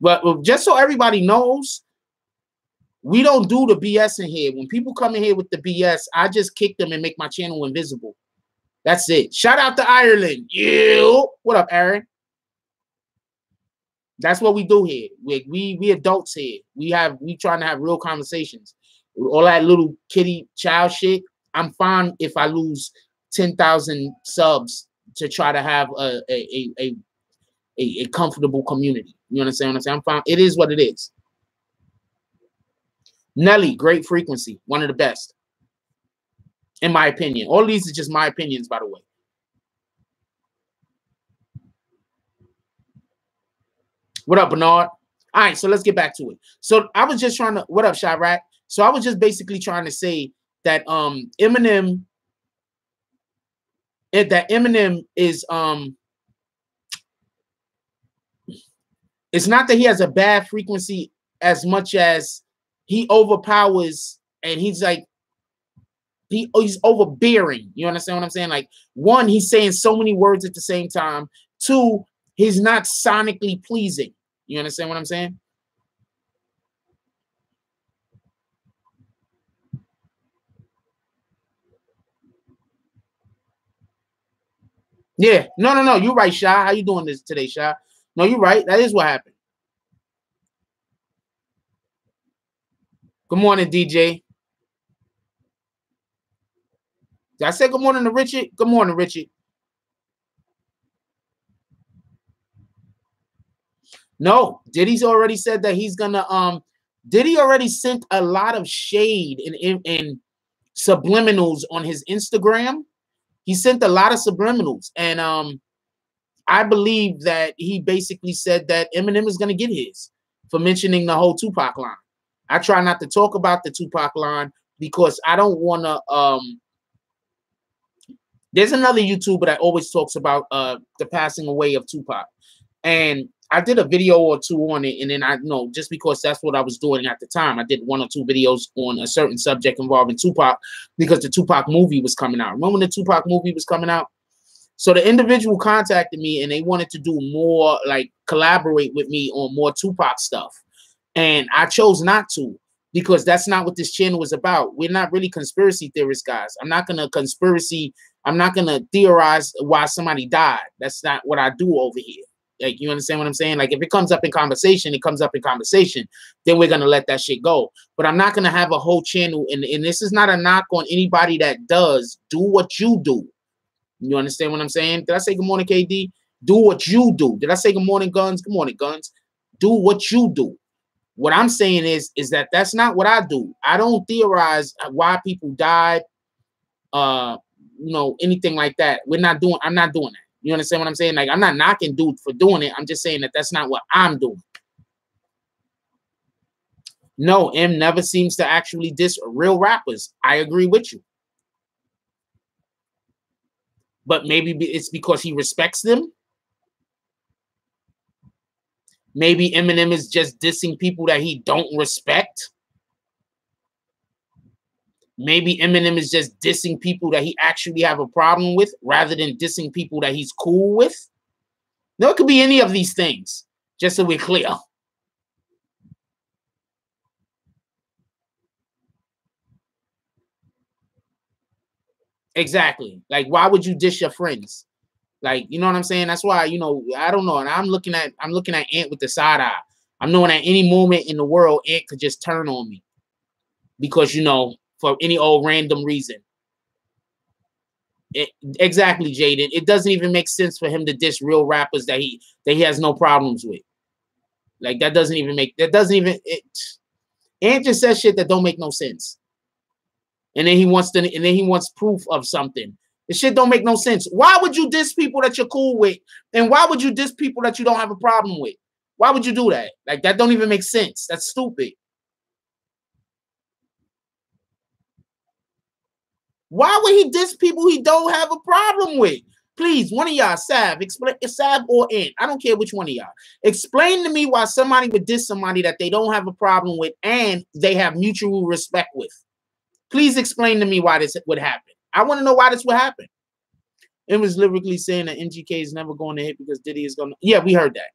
But just so everybody knows, we don't do the BS in here. When people come in here with the BS, I just kick them and make my channel invisible. That's it. Shout out to Ireland. You. What up, Aaron? That's what we do here. We adults here. We trying to have real conversations. All that little kitty child shit. I'm fine if I lose 10,000 subs to try to have a comfortable community. You understand what I'm saying? I'm fine. It is what it is. Nelly, great frequency, one of the best, in my opinion. All these are just my opinions, by the way. What up, Bernard? All right, so let's get back to it. So I was just trying to, what up, Chirac? So I was just basically trying to say that Eminem is it's not that he has a bad frequency as much as he overpowers, and he's like he's overbearing. You understand what I'm saying? Like, one, he's saying so many words at the same time. Two, he's not sonically pleasing. You understand what I'm saying? Yeah. No. You're right, Sha. How you doing this today, Sha? No, you're right. That is what happened. Good morning, DJ. Did I say good morning to Richard? Good morning, Richard. No, Diddy's already said that he's gonna Diddy already sent a lot of shade in subliminals on his Instagram. He sent a lot of subliminals, and I believe that he basically said that Eminem is gonna get his for mentioning the whole Tupac line. I try not to talk about the Tupac line because I don't want to there's another YouTuber that always talks about the passing away of Tupac, and I did a video or two on it, and then I know just because that's what I was doing at the time, I did 1 or 2 videos on a certain subject involving Tupac because the Tupac movie was coming out. Remember when the Tupac movie was coming out? So the individual contacted me and they wanted to do more, like collaborate with me on more Tupac stuff. And I chose not to because that's not what this channel is about. We're not really conspiracy theorists, guys. I'm not going to theorize why somebody died. That's not what I do over here. Like, you understand what I'm saying? Like, if it comes up in conversation, it comes up in conversation. Then we're going to let that shit go. But I'm not going to have a whole channel. And this is not a knock on anybody that does. Do what you do. You understand what I'm saying? Did I say good morning, KD? Do what you do. Did I say good morning, Guns? Good morning, Guns. Do what you do. What I'm saying is that that's not what I do. I don't theorize why people died, anything like that. I'm not doing that. You understand what I'm saying? Like, I'm not knocking dude for doing it. I'm just saying that that's not what I'm doing. No, M never seems to actually diss real rappers. I agree with you. But maybe it's because he respects them. Maybe Eminem is just dissing people that he don't respect. Maybe Eminem is just dissing people that he actually have a problem with rather than dissing people that he's cool with. No, it could be any of these things, just so we're clear. Exactly. Like, why would you diss your friends? Like, you know what I'm saying? That's why, I don't know. And I'm looking at Ant with the side eye. I'm knowing at any moment in the world, Ant could just turn on me. Because, for any old random reason. Exactly, Jaden. It doesn't even make sense for him to diss real rappers that he has no problems with. Like, Ant just says shit that don't make no sense. And then he wants proof of something. The shit don't make no sense. Why would you diss people that you're cool with? And why would you diss people that you don't have a problem with? Why would you do that? Like, that don't even make sense. That's stupid. Why would he diss people he don't have a problem with? Please, one of y'all, Sav, explain, Sav or Ant, I don't care which one of y'all. Explain to me why somebody would diss somebody that they don't have a problem with and they have mutual respect with. Please explain to me why this would happen. I want to know why this would happen. It was lyrically saying that MGK is never going to hit because Diddy is going to. Yeah, we heard that.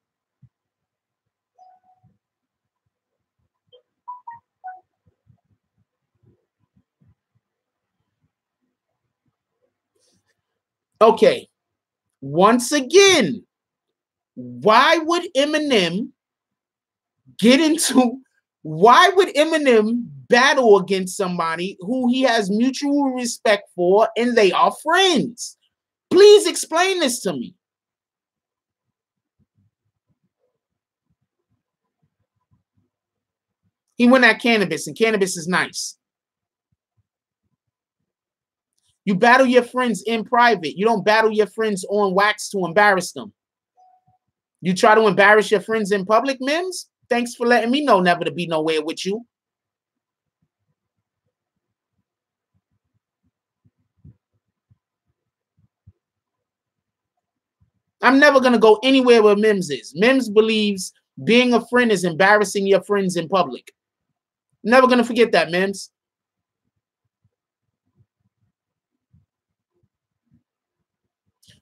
Okay. Once again, why would Eminem battle against somebody who he has mutual respect for and they are friends? Please explain this to me. He went at cannabis, and cannabis is nice. You battle your friends in private. You don't battle your friends on wax to embarrass them. You try to embarrass your friends in public, Mims? Thanks for letting me know never to be nowhere with you. I'm never going to go anywhere where Mims is. Mims believes being a friend is embarrassing your friends in public. Never going to forget that, Mims.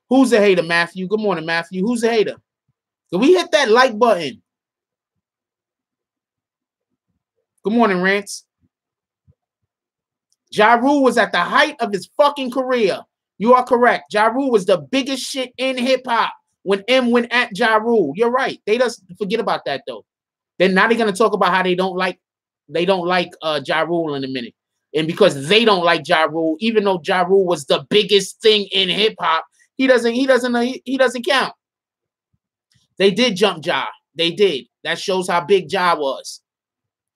Who's a hater, Matthew? Good morning, Matthew. Who's a hater? Can we hit that like button? Good morning, Rance. Ja Rule was at the height of his fucking career. You are correct. Ja Rule was the biggest shit in hip-hop when M went at Ja Rule. You're right. They just forget about that, though. Then now they're going to talk about how they don't like Ja Rule in a minute. And because they don't like Ja Rule, even though Ja Rule was the biggest thing in hip-hop, he doesn't count. They did jump Ja. They did. That shows how big Ja was.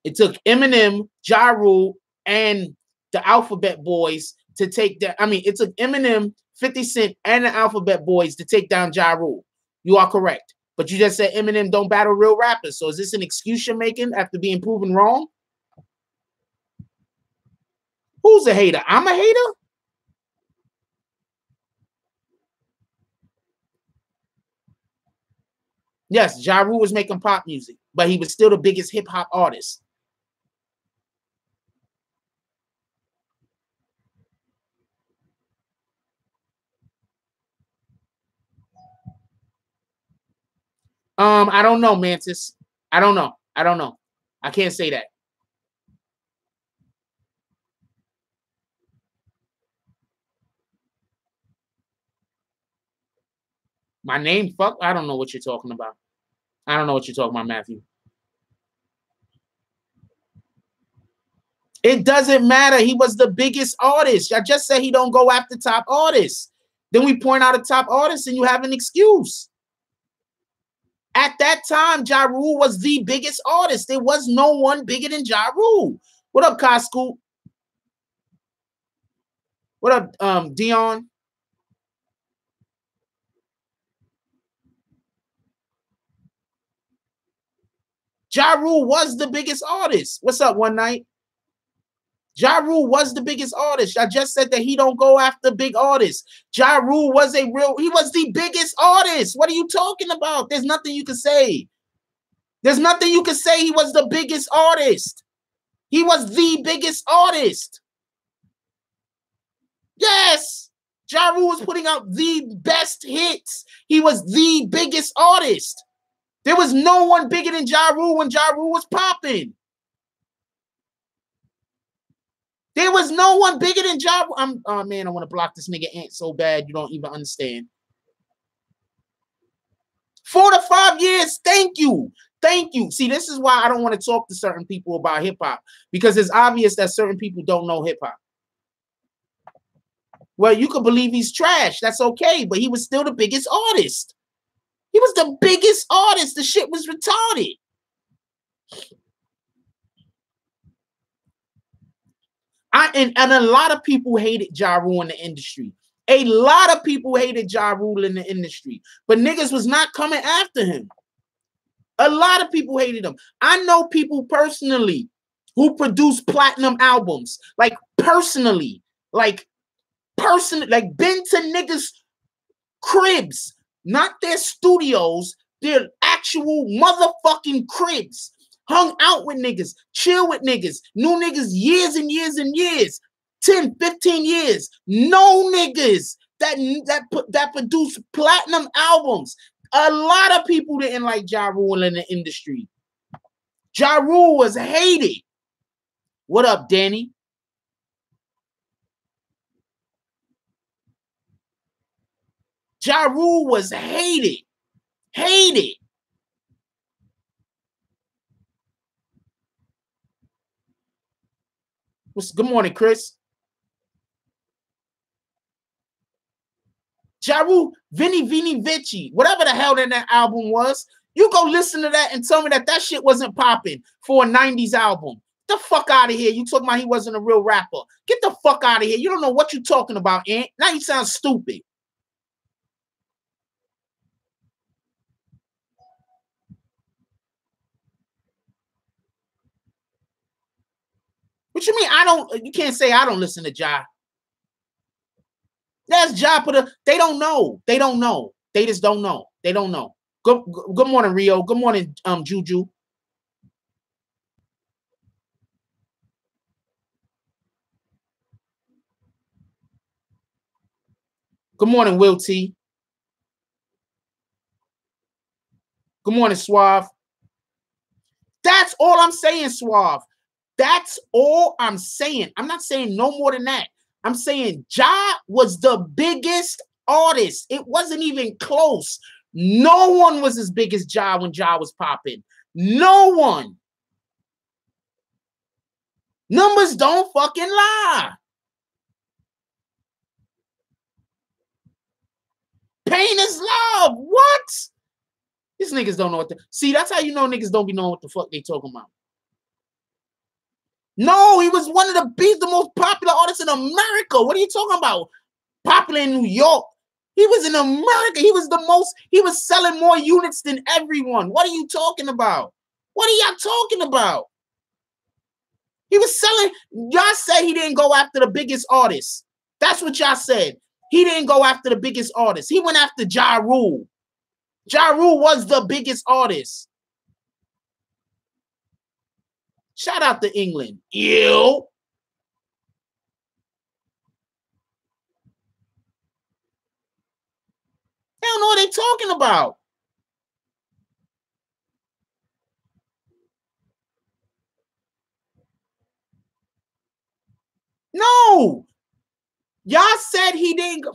It took Eminem, Ja Rule, and the Alphabet Boys to take that. I mean, it took Eminem, 50 Cent, and the Alphabet Boys to take down Ja Rule. You are correct. But you just said Eminem don't battle real rappers. So is this an excuse you're making after being proven wrong? Who's a hater? I'm a hater? Yes, Ja Rule was making pop music, but he was still the biggest hip-hop artist. I don't know, Mantis. I don't know. I can't say that. My name? Fuck, I don't know what you're talking about. I don't know what you're talking about, Matthew. It doesn't matter. He was the biggest artist. I just said he don't go after top artists. Then we point out a top artist and you have an excuse. At that time, Ja Rule was the biggest artist. There was no one bigger than Ja Rule. What up, Coscoot? What up, Dion? Ja Rule was the biggest artist. What's up, One Night? Ja Rule was the biggest artist. I just said that he don't go after big artists. Ja Rule was he was the biggest artist. What are you talking about? There's nothing you can say. There's nothing you can say. He was the biggest artist. He was the biggest artist. Yes. Ja Rule was putting out the best hits. He was the biggest artist. There was no one bigger than Ja Rule when Ja Rule was popping. There was no one bigger than Ja Rule. Oh man, I want to block this nigga Ant so bad you don't even understand. 4 to 5 years. Thank you. Thank you. See, this is why I don't want to talk to certain people about hip-hop, because it's obvious that certain people don't know hip-hop. Well, you could believe he's trash. That's okay, but he was still the biggest artist. He was the biggest artist. The shit was retarded. And a lot of people hated Ja Rule in the industry. A lot of people hated Ja Rule in the industry, but niggas was not coming after him. A lot of people hated him. I know people personally who produce platinum albums, like personally, been to niggas' cribs, not their studios, their actual motherfucking cribs. Hung out with niggas, chill with niggas, knew niggas years and years and years, 10, 15 years. No niggas that produce platinum albums. A lot of people didn't like Ja Rule in the industry. Ja Rule was hated. What up, Danny? Ja Rule was hated. Hated. Good morning, Chris. Ja Rule, Vini Vini Vici, whatever the hell that album was. You go listen to that and tell me that shit wasn't popping for a 90s album. Get the fuck out of here. You talking about he wasn't a real rapper. Get the fuck out of here. You don't know what you're talking about, Ant. Now you sound stupid. What you mean? You can't say I don't listen to Ja. That's Ja, they don't know. They don't know. They just don't know. They don't know. Good morning, Rio. Good morning, Juju. Good morning, Will T. Good morning, Suave. That's all I'm saying, Suave. That's all I'm saying. I'm not saying no more than that. I'm saying Ja was the biggest artist. It wasn't even close. No one was as big as Ja when Ja was popping. No one. Numbers don't fucking lie. Pain is love. What? These niggas don't know what see, that's how you know niggas don't be knowing what the fuck they talking about. No, he was one of the most popular artists in America. What are you talking about? Popular in New York. He was in America. He was selling more units than everyone. What are you talking about? What are y'all talking about? He was selling. Y'all said he didn't go after the biggest artists. That's what y'all said. He didn't go after the biggest artists. He went after Ja Rule. Ja Rule was the biggest artist. Shout out to England. Ew. They don't know what they're talking about. No. Y'all said he didn't go.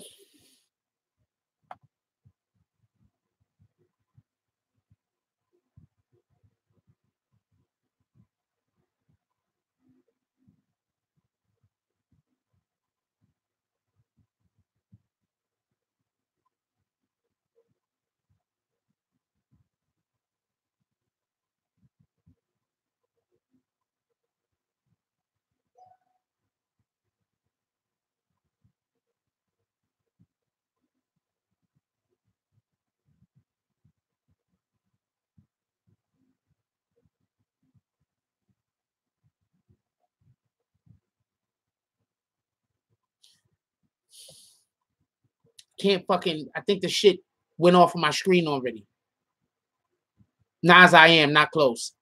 I think the shit went off of my screen already. Nas I Am, not close.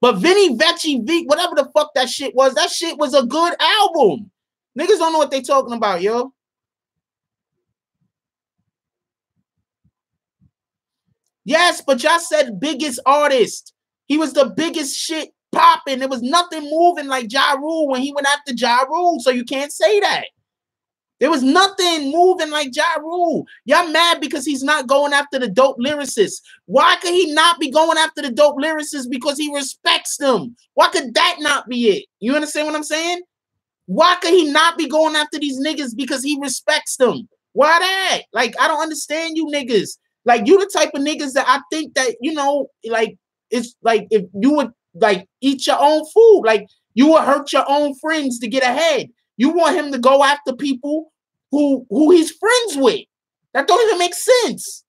But Vinny Vecchi V, whatever the fuck that shit was a good album. Niggas don't know what they talking about, yo. Yes, but y'all said biggest artist. He was the biggest shit popping. There was nothing moving like Ja Rule when he went after Ja Rule, so you can't say that. There was nothing moving like Ja Rule. Y'all mad because he's not going after the dope lyricists. Why could he not be going after the dope lyricists? Because he respects them. Why could that not be it? You understand what I'm saying? Why could he not be going after these niggas? Because he respects them. Why that? Like, I don't understand you niggas. Like, you the type of niggas that I think that, you know, like, it's like if you would, like, eat your own food. Like, you would hurt your own friends to get ahead. You want him to go after people who he's friends with. That don't even make sense.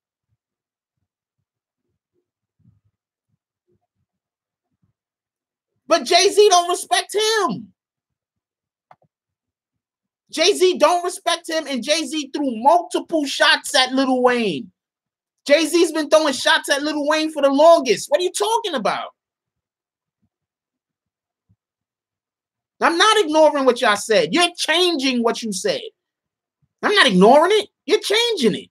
But Jay-Z don't respect him. Jay-Z don't respect him, and Jay-Z threw multiple shots at Lil Wayne. Jay-Z's been throwing shots at Lil Wayne for the longest. What are you talking about? I'm not ignoring what y'all said. You're changing what you said. I'm not ignoring it. You're changing it.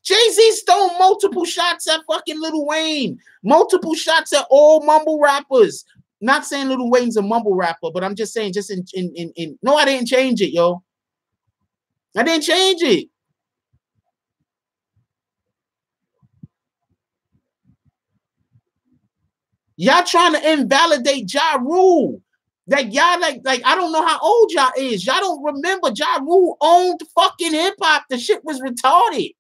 Jay-Z's thrown multiple shots at fucking Lil Wayne. Multiple shots at all mumble rappers. Not saying Lil Wayne's a mumble rapper, but I'm just saying, just in no, I didn't change it, yo. I didn't change it. Y'all trying to invalidate Ja Rule. Like y'all, like I don't know how old y'all is. Y'all don't remember Ja Rule owned fucking hip hop. The shit was retarded.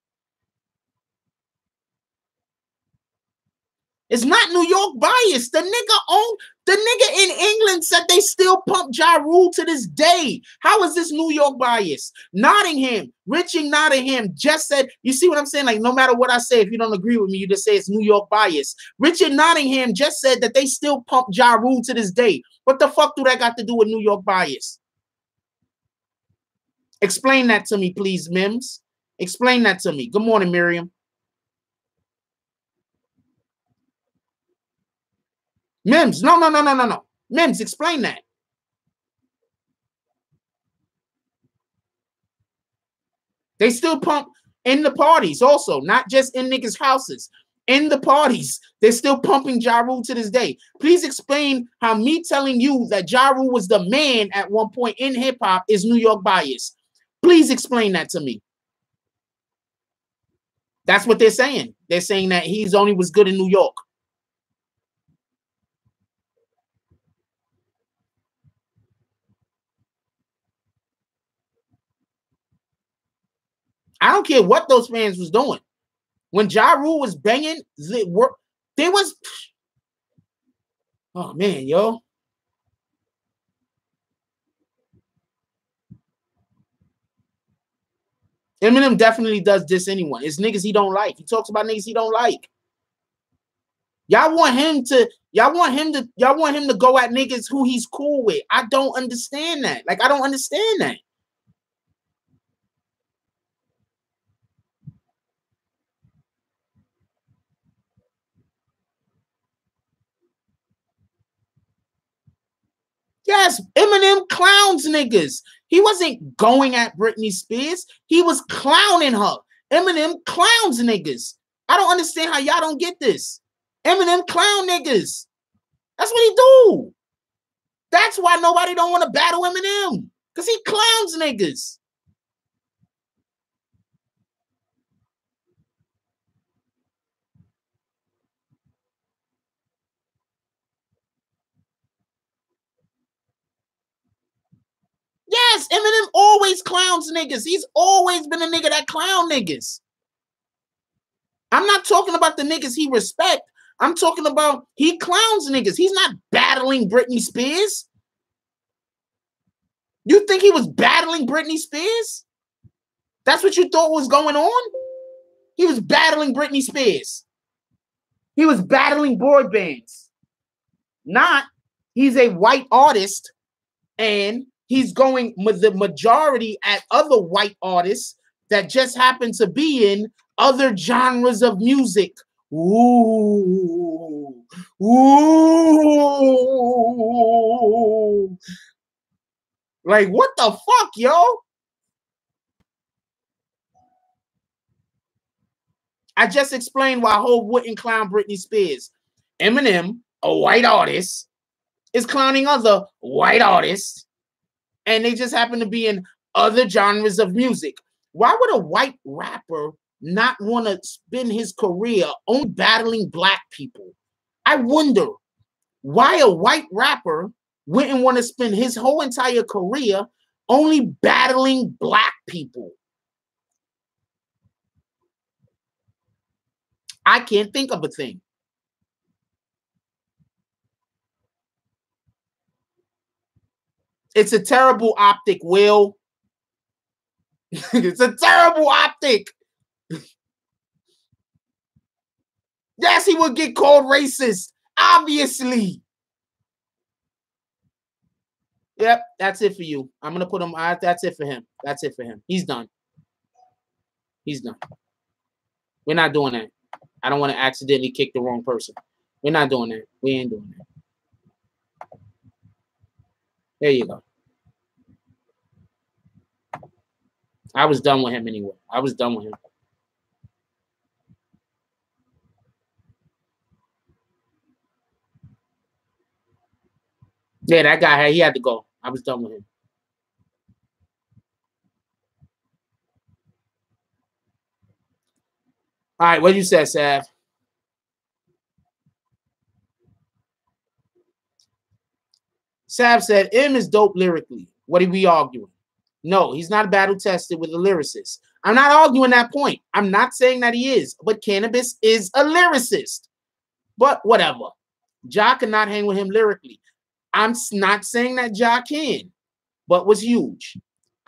It's not New York bias. The nigga in England said they still pump Ja Rule to this day. How is this New York bias? Nottingham, Richie Nottingham just said, you see what I'm saying? Like, no matter what I say, if you don't agree with me, you just say it's New York bias. Richard Nottingham just said that they still pump Ja Rule to this day. What the fuck do that got to do with New York bias? Explain that to me, please, Mims. Explain that to me. Good morning, Miriam. Mims, no. Mims, explain that. They still pump in the parties also, not just in niggas' houses. In the parties, they're still pumping Ja Rule to this day. Please explain how me telling you that Ja Rule was the man at one point in hip-hop is New York bias. Please explain that to me. That's what they're saying. They're saying that he's only was good in New York. I don't care what those fans was doing. When Ja Rule was banging, there was, oh man, yo. Eminem definitely does diss anyone. It's niggas he don't like. He talks about niggas he don't like. Y'all want him to go at niggas who he's cool with. I don't understand that. Like, I don't understand that. Yes, Eminem clowns niggas. He wasn't going at Britney Spears. He was clowning her. Eminem clowns niggas. I don't understand how y'all don't get this. Eminem clown niggas. That's what he do. That's why nobody don't want to battle Eminem. Because he clowns niggas. Yes, Eminem always clowns niggas. He's always been a nigga that clown niggas. I'm not talking about the niggas he respect. I'm talking about he clowns niggas. He's not battling Britney Spears. You think he was battling Britney Spears? That's what you thought was going on? He was battling Britney Spears. He was battling boy bands. Not, he's a white artist and he's going with the majority at other white artists that just happen to be in other genres of music. Ooh. Ooh. Like, what the fuck, yo? I just explained why Hov wouldn't clown Britney Spears. Eminem, a white artist, is clowning other white artists, and they just happen to be in other genres of music. Why would a white rapper not want to spend his career only battling black people? I wonder why a white rapper wouldn't want to spend his whole entire career only battling black people. I can't think of a thing. It's a terrible optic, Will. It's a terrible optic. Yes, he would get called racist, obviously. Yep, that's it for you. I'm going to put him, that's it for him. That's it for him. He's done. He's done. We're not doing that. I don't want to accidentally kick the wrong person. We're not doing that. We ain't doing that. There you go. I was done with him anyway. I was done with him. Yeah, that guy, he had to go. I was done with him. All right, what you said, Sav? Sav said, M is dope lyrically. What are we arguing? No, he's not battle tested with a lyricist. I'm not arguing that point. I'm not saying that he is, but Cannabis is a lyricist. But whatever. Ja cannot hang with him lyrically. I'm not saying that Ja can, but was huge.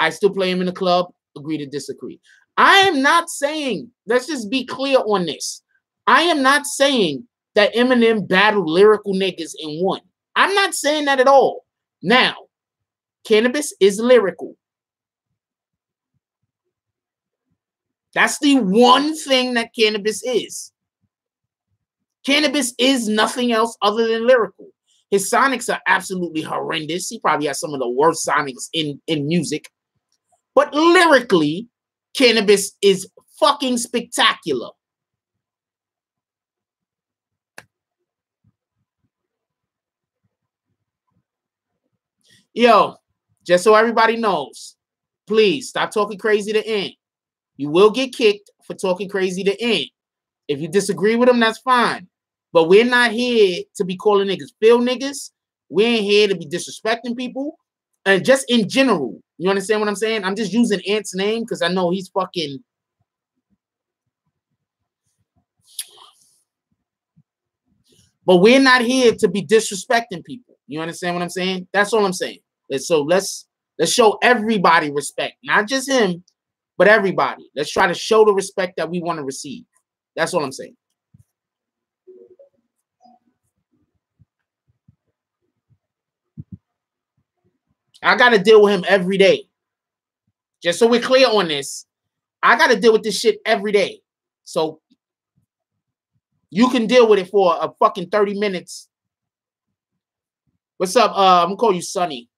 I still play him in the club. Agree to disagree. I am not saying, let's just be clear on this. I am not saying that Eminem battled lyrical niggas and won. I'm not saying that at all. Now, Cannabis is lyrical. That's the one thing that Cannabis is. Cannabis is nothing else other than lyrical. His sonics are absolutely horrendous. He probably has some of the worst sonics in music. But lyrically, Cannabis is fucking spectacular. Yo, just so everybody knows, please stop talking crazy to Ant. You will get kicked for talking crazy to Ant. If you disagree with him, that's fine. But we're not here to be calling niggas Phil niggas. We ain't here to be disrespecting people. And just in general, you understand what I'm saying? I'm just using Ant's name because I know he's fucking... But we're not here to be disrespecting people. You understand what I'm saying? That's all I'm saying. So let's show everybody respect. Not just him, but everybody. Let's try to show the respect that we want to receive. That's all I'm saying. I got to deal with him every day. Just so we're clear on this, I got to deal with this shit every day. So you can deal with it for a fucking 30 minutes. What's up? I'm going to call you Sonny.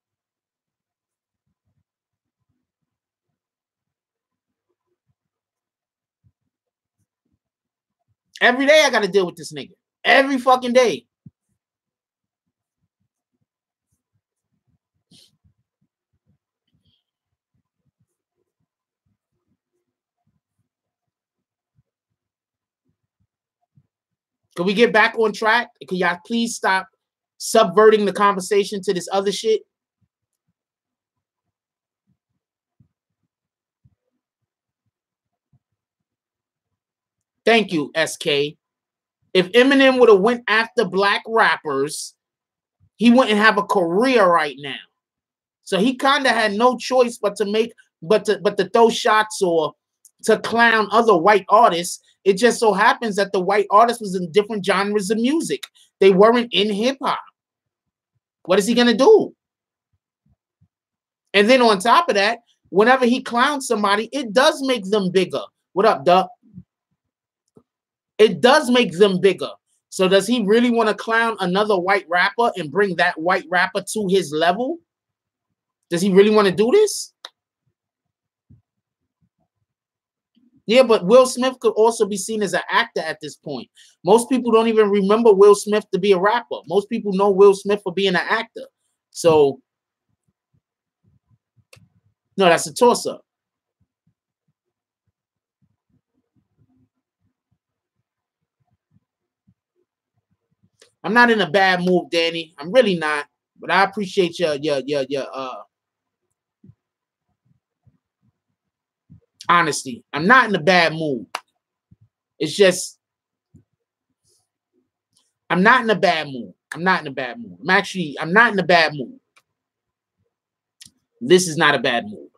Every day I got to deal with this nigga. Every fucking day. Can we get back on track? Can y'all please stop subverting the conversation to this other shit? Thank you, SK. If Eminem would have went after black rappers, he wouldn't have a career right now. So he kind of had no choice but to throw shots or to clown other white artists. It just so happens that the white artist was in different genres of music. They weren't in hip hop. What is he gonna do? And then on top of that, whenever he clowns somebody, it does make them bigger. What up, Duck? It does make them bigger. So does he really want to clown another white rapper and bring that white rapper to his level? Does he really want to do this? Yeah, but Will Smith could also be seen as an actor at this point. Most people don't even remember Will Smith to be a rapper. Most people know Will Smith for being an actor. So, no, that's a toss-up. I'm not in a bad mood, Danny. I'm really not. But I appreciate your honesty. I'm not in a bad mood. It's just I'm not in a bad mood. I'm not in a bad mood. I'm not in a bad mood. This is not a bad mood.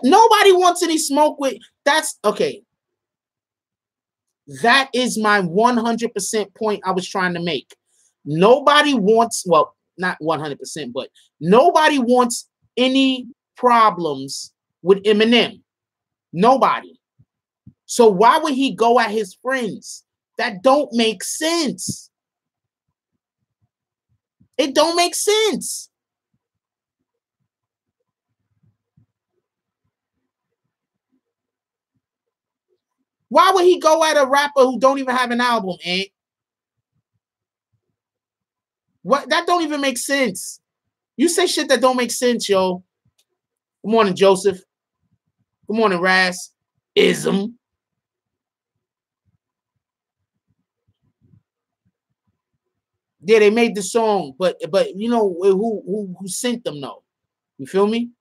Nobody wants any smoke with. That's okay. That is my 100% point I was trying to make. Nobody wants, well, not 100%, but nobody wants any problems with Eminem. Nobody. So why would he go at his friends? That don't make sense. It don't make sense. Why would he go at a rapper who don't even have an album, Ant? What? That don't even make sense. You say shit that don't make sense, yo. Good morning, Joseph. Good morning, Raz. Ism. Yeah, they made the song, but you know who sent them though? You feel me?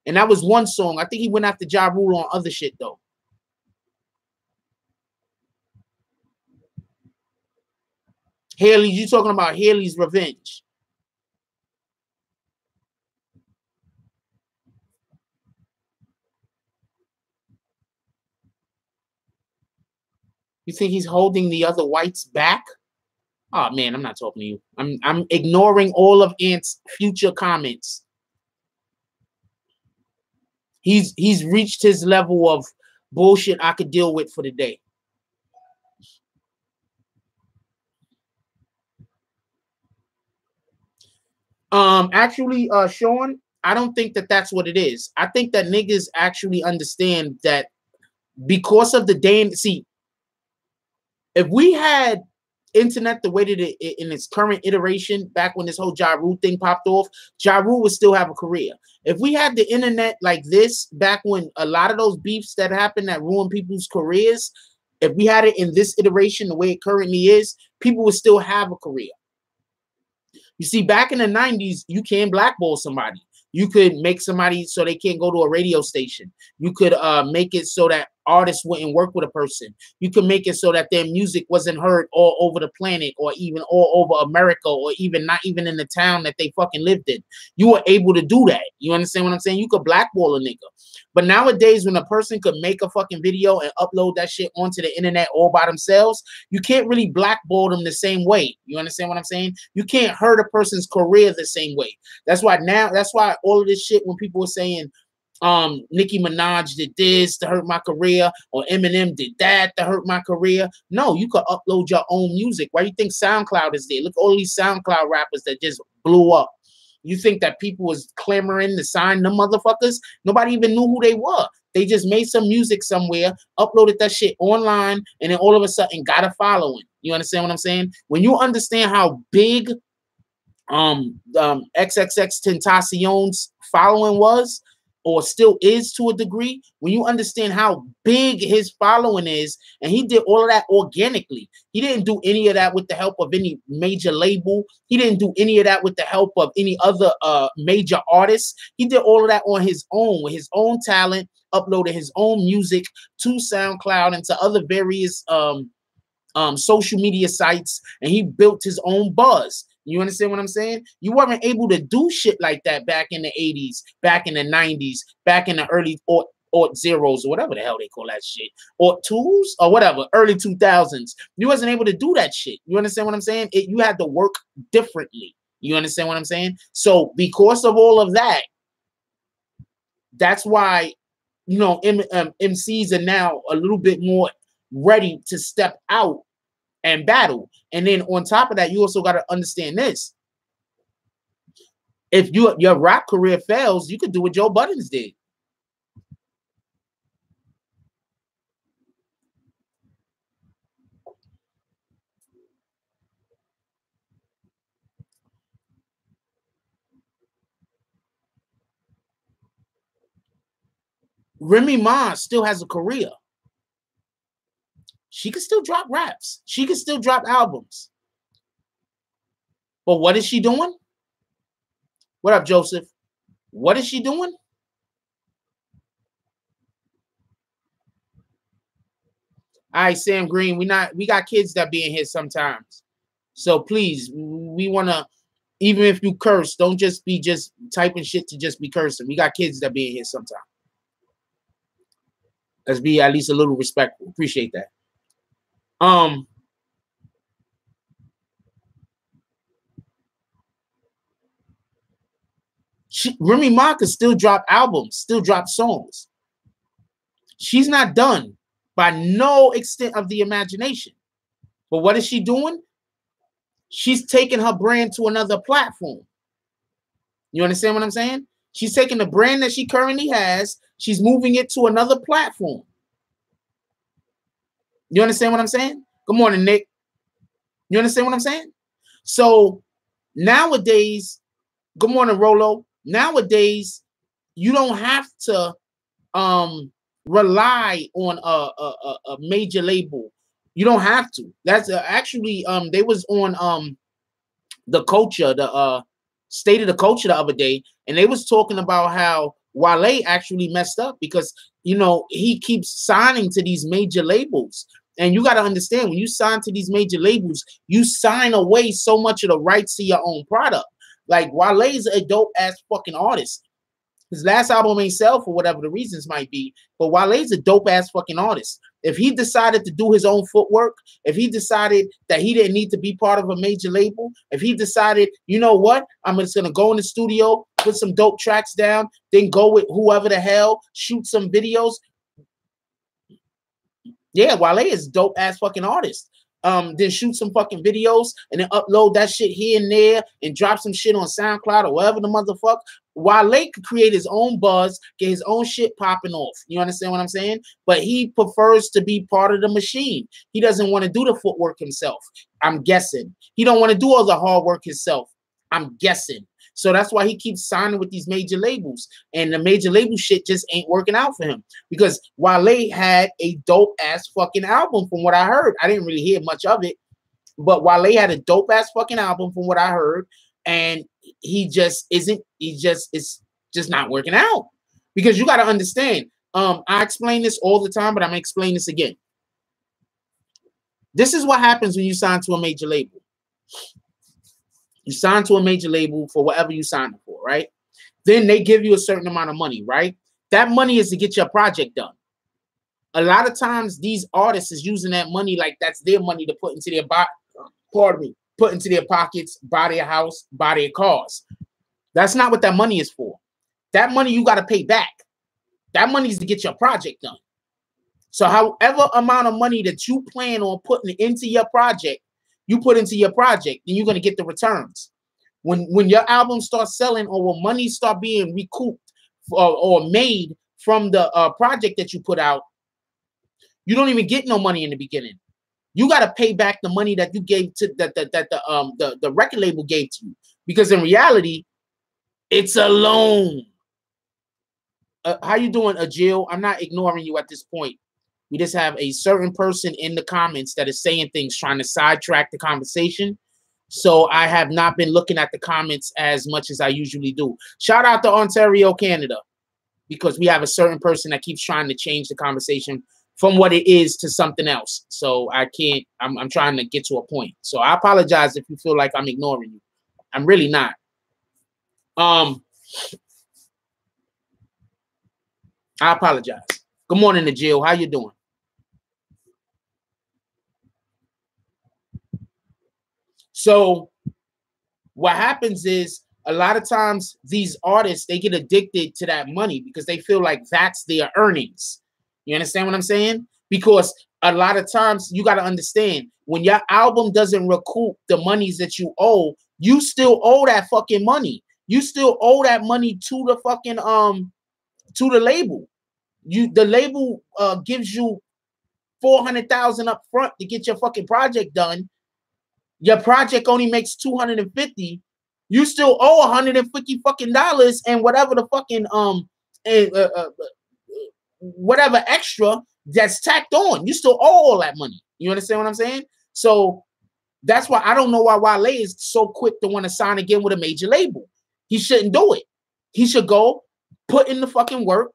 And that was one song. I think he went after Ja Rule on other shit though. Haley, you talking about Haley's Revenge? You think he's holding the other whites back? Oh man, I'm not talking to you. I'm ignoring all of Ant's future comments. He's reached his level of bullshit I could deal with for the day. Actually, Sean, I don't think that that's what it is. I think that niggas actually understand that because of the day and see, if we had internet the way that it in its current iteration, back when this whole Ja Rule thing popped off, Ja Rule would still have a career. If we had the internet like this, back when a lot of those beefs that happened that ruined people's careers, if we had it in this iteration the way it currently is, people would still have a career. You see, back in the 90s, you can blackball somebody. You could make somebody so they can't go to a radio station. You could make it so that artists wouldn't work with a person. You could make it so that their music wasn't heard all over the planet or even all over America or even not even in the town that they fucking lived in. You were able to do that. You understand what I'm saying? You could blackball a nigga. But nowadays, when a person could make a fucking video and upload that shit onto the internet all by themselves, you can't really blackball them the same way. You understand what I'm saying? You can't hurt a person's career the same way. That's why all of this shit, when people were saying, Nicki Minaj did this to hurt my career, or Eminem did that to hurt my career. No, you could upload your own music. Why do you think SoundCloud is there? Look at all these SoundCloud rappers that just blew up. You think that people was clamoring to sign them motherfuckers? Nobody even knew who they were. They just made some music somewhere, uploaded that shit online, and then all of a sudden got a following. You understand what I'm saying? When you understand how big XXX Tentacion's following was, or still is to a degree, when you understand how big his following is, and he did all of that organically. He didn't do any of that with the help of any major label. He didn't do any of that with the help of any other major artists. He did all of that on his own, with his own talent, uploaded his own music to SoundCloud and to other various social media sites, and he built his own buzz. You understand what I'm saying? You weren't able to do shit like that back in the 80s, back in the 90s, back in the early or zeros, or whatever the hell they call that shit, or twos, or whatever, early 2000s. You wasn't able to do that shit. You understand what I'm saying? You had to work differently. You understand what I'm saying? So because of all of that, that's why, you know, MCs are now a little bit more ready to step out and battle. And then on top of that, you also got to understand this. If your rap career fails, you could do what Joe Buttons did. Remy Ma still has a career. She can still drop raps. She can still drop albums. But what is she doing? What up, Joseph? What is she doing? All right, Sam Green, we got kids that be in here sometimes. So please, we want to, even if you curse, don't just be just typing shit to just be cursing. We got kids that be in here sometimes. Let's be at least a little respectful. Appreciate that. Remy Ma could still drop albums, still drop songs. She's not done by no extent of the imagination. But what is she doing? She's taking her brand to another platform. You understand what I'm saying? She's taking the brand that she currently has, she's moving it to another platform. You understand what I'm saying? Good morning, Nick. You understand what I'm saying? So nowadays, good morning, Rolo. Nowadays, you don't have to rely on a major label. You don't have to. That's actually they was on the culture, the state of the culture the other day, and they was talking about how Wale actually messed up because, you know, he keeps signing to these major labels. And you got to understand, when you sign to these major labels, you sign away so much of the rights to your own product. Like, Wale's a dope ass fucking artist. His last album ain't sell for whatever the reasons might be, but Wale's a dope ass fucking artist. If he decided to do his own footwork, if he decided that he didn't need to be part of a major label, if he decided, you know what, I'm just gonna go in the studio, put some dope tracks down, then go with whoever the hell, shoot some videos. Yeah, Wale is a dope ass fucking artist. Then shoot some fucking videos and then upload that shit here and there and drop some shit on SoundCloud or whatever the motherfucker. Wale could create his own buzz, get his own shit popping off. You understand what I'm saying? But he prefers to be part of the machine. He doesn't want to do the footwork himself. I'm guessing. He don't want to do all the hard work himself. I'm guessing. So that's why he keeps signing with these major labels. And the major label shit just ain't working out for him. Because Wale had a dope-ass fucking album from what I heard. I didn't really hear much of it. But Wale had a dope-ass fucking album from what I heard. And he just isn't, it's just not working out. Because you got to understand, I explain this all the time, but I'm going to explain this again. This is what happens when you sign to a major label. You sign to a major label for whatever you signed for, right? Then they give you a certain amount of money, right? That money is to get your project done. A lot of times these artists is using that money like that's their money to put into their put into their pockets, buy their house, buy their cars. That's not what that money is for. That money you got to pay back. That money is to get your project done. So however amount of money that you plan on putting into your project, you put into your project, then you're going to get the returns. When your album starts selling or when money start being recouped or made from the project that you put out, you don't even get no money in the beginning. You got to pay back the money that you gave to the record label gave to you, because in reality, it's a loan. How you doing, Jill? I'm not ignoring you at this point. We just have a certain person in the comments that is saying things, trying to sidetrack the conversation. So I have not been looking at the comments as much as I usually do. Shout out to Ontario, Canada, because we have a certain person that keeps trying to change the conversation from what it is to something else. So I can't, I'm trying to get to a point. So I apologize if you feel like I'm ignoring you. I'm really not. I apologize. Good morning, Jill. How you doing? So what happens is a lot of times these artists, they get addicted to that money because they feel like that's their earnings. You understand what I'm saying? Because a lot of times you got to understand, when your album doesn't recoup the monies that you owe, you still owe that fucking money. You still owe that money to the fucking to the label. The label gives you $400,000 up front to get your fucking project done. Your project only makes $250. You still owe $150 fucking dollars and whatever the fucking whatever extra that's tacked on. You still owe all that money. You understand what I'm saying? So that's why I don't know why Wale is so quick to want to sign again with a major label. He shouldn't do it. He should go put in the fucking work.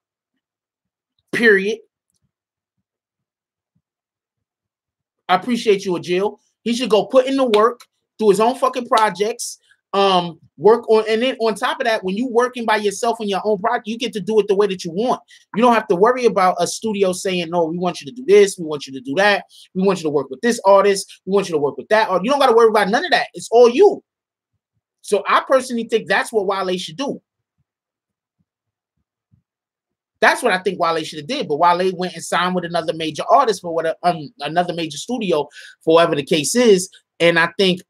Period. I appreciate you, Jill. He should go put in the work, do his own fucking projects, work on, and then on top of that, when you working by yourself on your own project, you get to do it the way that you want. You don't have to worry about a studio saying, no, we want you to do this, we want you to do that, we want you to work with this artist, we want you to work with that artist. You don't got to worry about none of that. It's all you. So I personally think that's what Wale should do. That's what I think Wale should have did. But Wale went and signed with another major artist for what another major studio for whatever the case is. And I think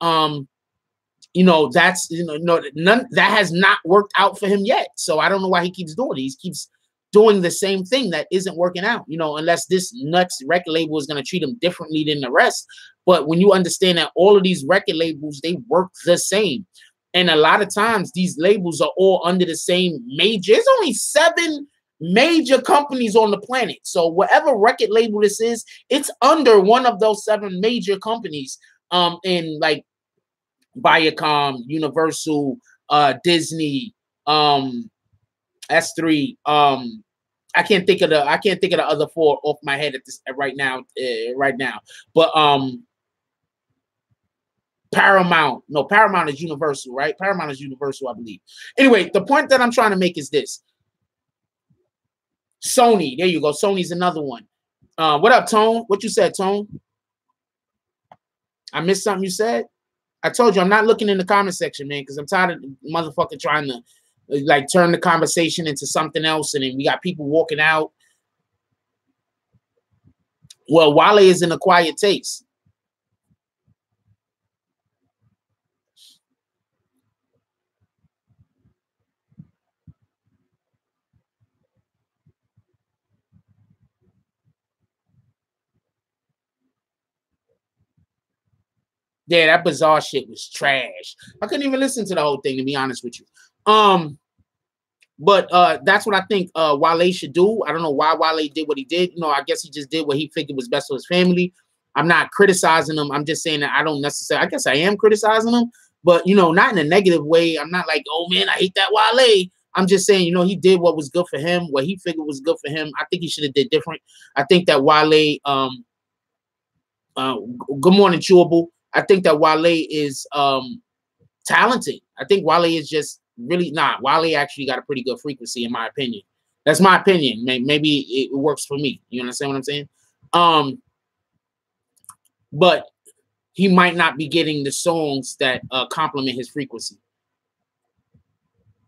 you know, that's that has not worked out for him yet. So I don't know why he keeps doing it. He keeps doing the same thing that isn't working out, you know, unless this next record label is going to treat him differently than the rest. But when you understand that all of these record labels, they work the same. And a lot of times these labels are all under the same major. There's only 7 major companies on the planet. So whatever record label this is, it's under one of those 7 major companies. And like Viacom, Universal, Disney, S3. I can't think of the other four off my head at this right now. But Paramount. No, Paramount is Universal, right? Paramount is Universal, I believe. Anyway, the point that I'm trying to make is this. Sony. There you go. Sony's another one. What up, Tone? What you said, Tone? I missed something you said? I told you I'm not looking in the comment section, man, because I'm tired of motherfucker trying to like turn the conversation into something else, and then we got people walking out. Well, Wale is in a quiet taste. Yeah, that bizarre shit was trash. I couldn't even listen to the whole thing, to be honest with you. But that's what I think Wale should do. I don't know why Wale did what he did. You know, I guess he just did what he figured was best for his family. I'm not criticizing him. I'm just saying that I don't necessarily, I guess I am criticizing him, but, you know, not in a negative way. I'm not like, oh, man, I hate that Wale. I'm just saying, you know, he did what was good for him, what he figured was good for him. I think he should have did different. I think that Wale, good morning, Chewable. I think that Wale is talented. I think Wale is just really not. Wale actually got a pretty good frequency, in my opinion. That's my opinion. Maybe it works for me. You understand what I'm saying? But he might not be getting the songs that complement his frequency.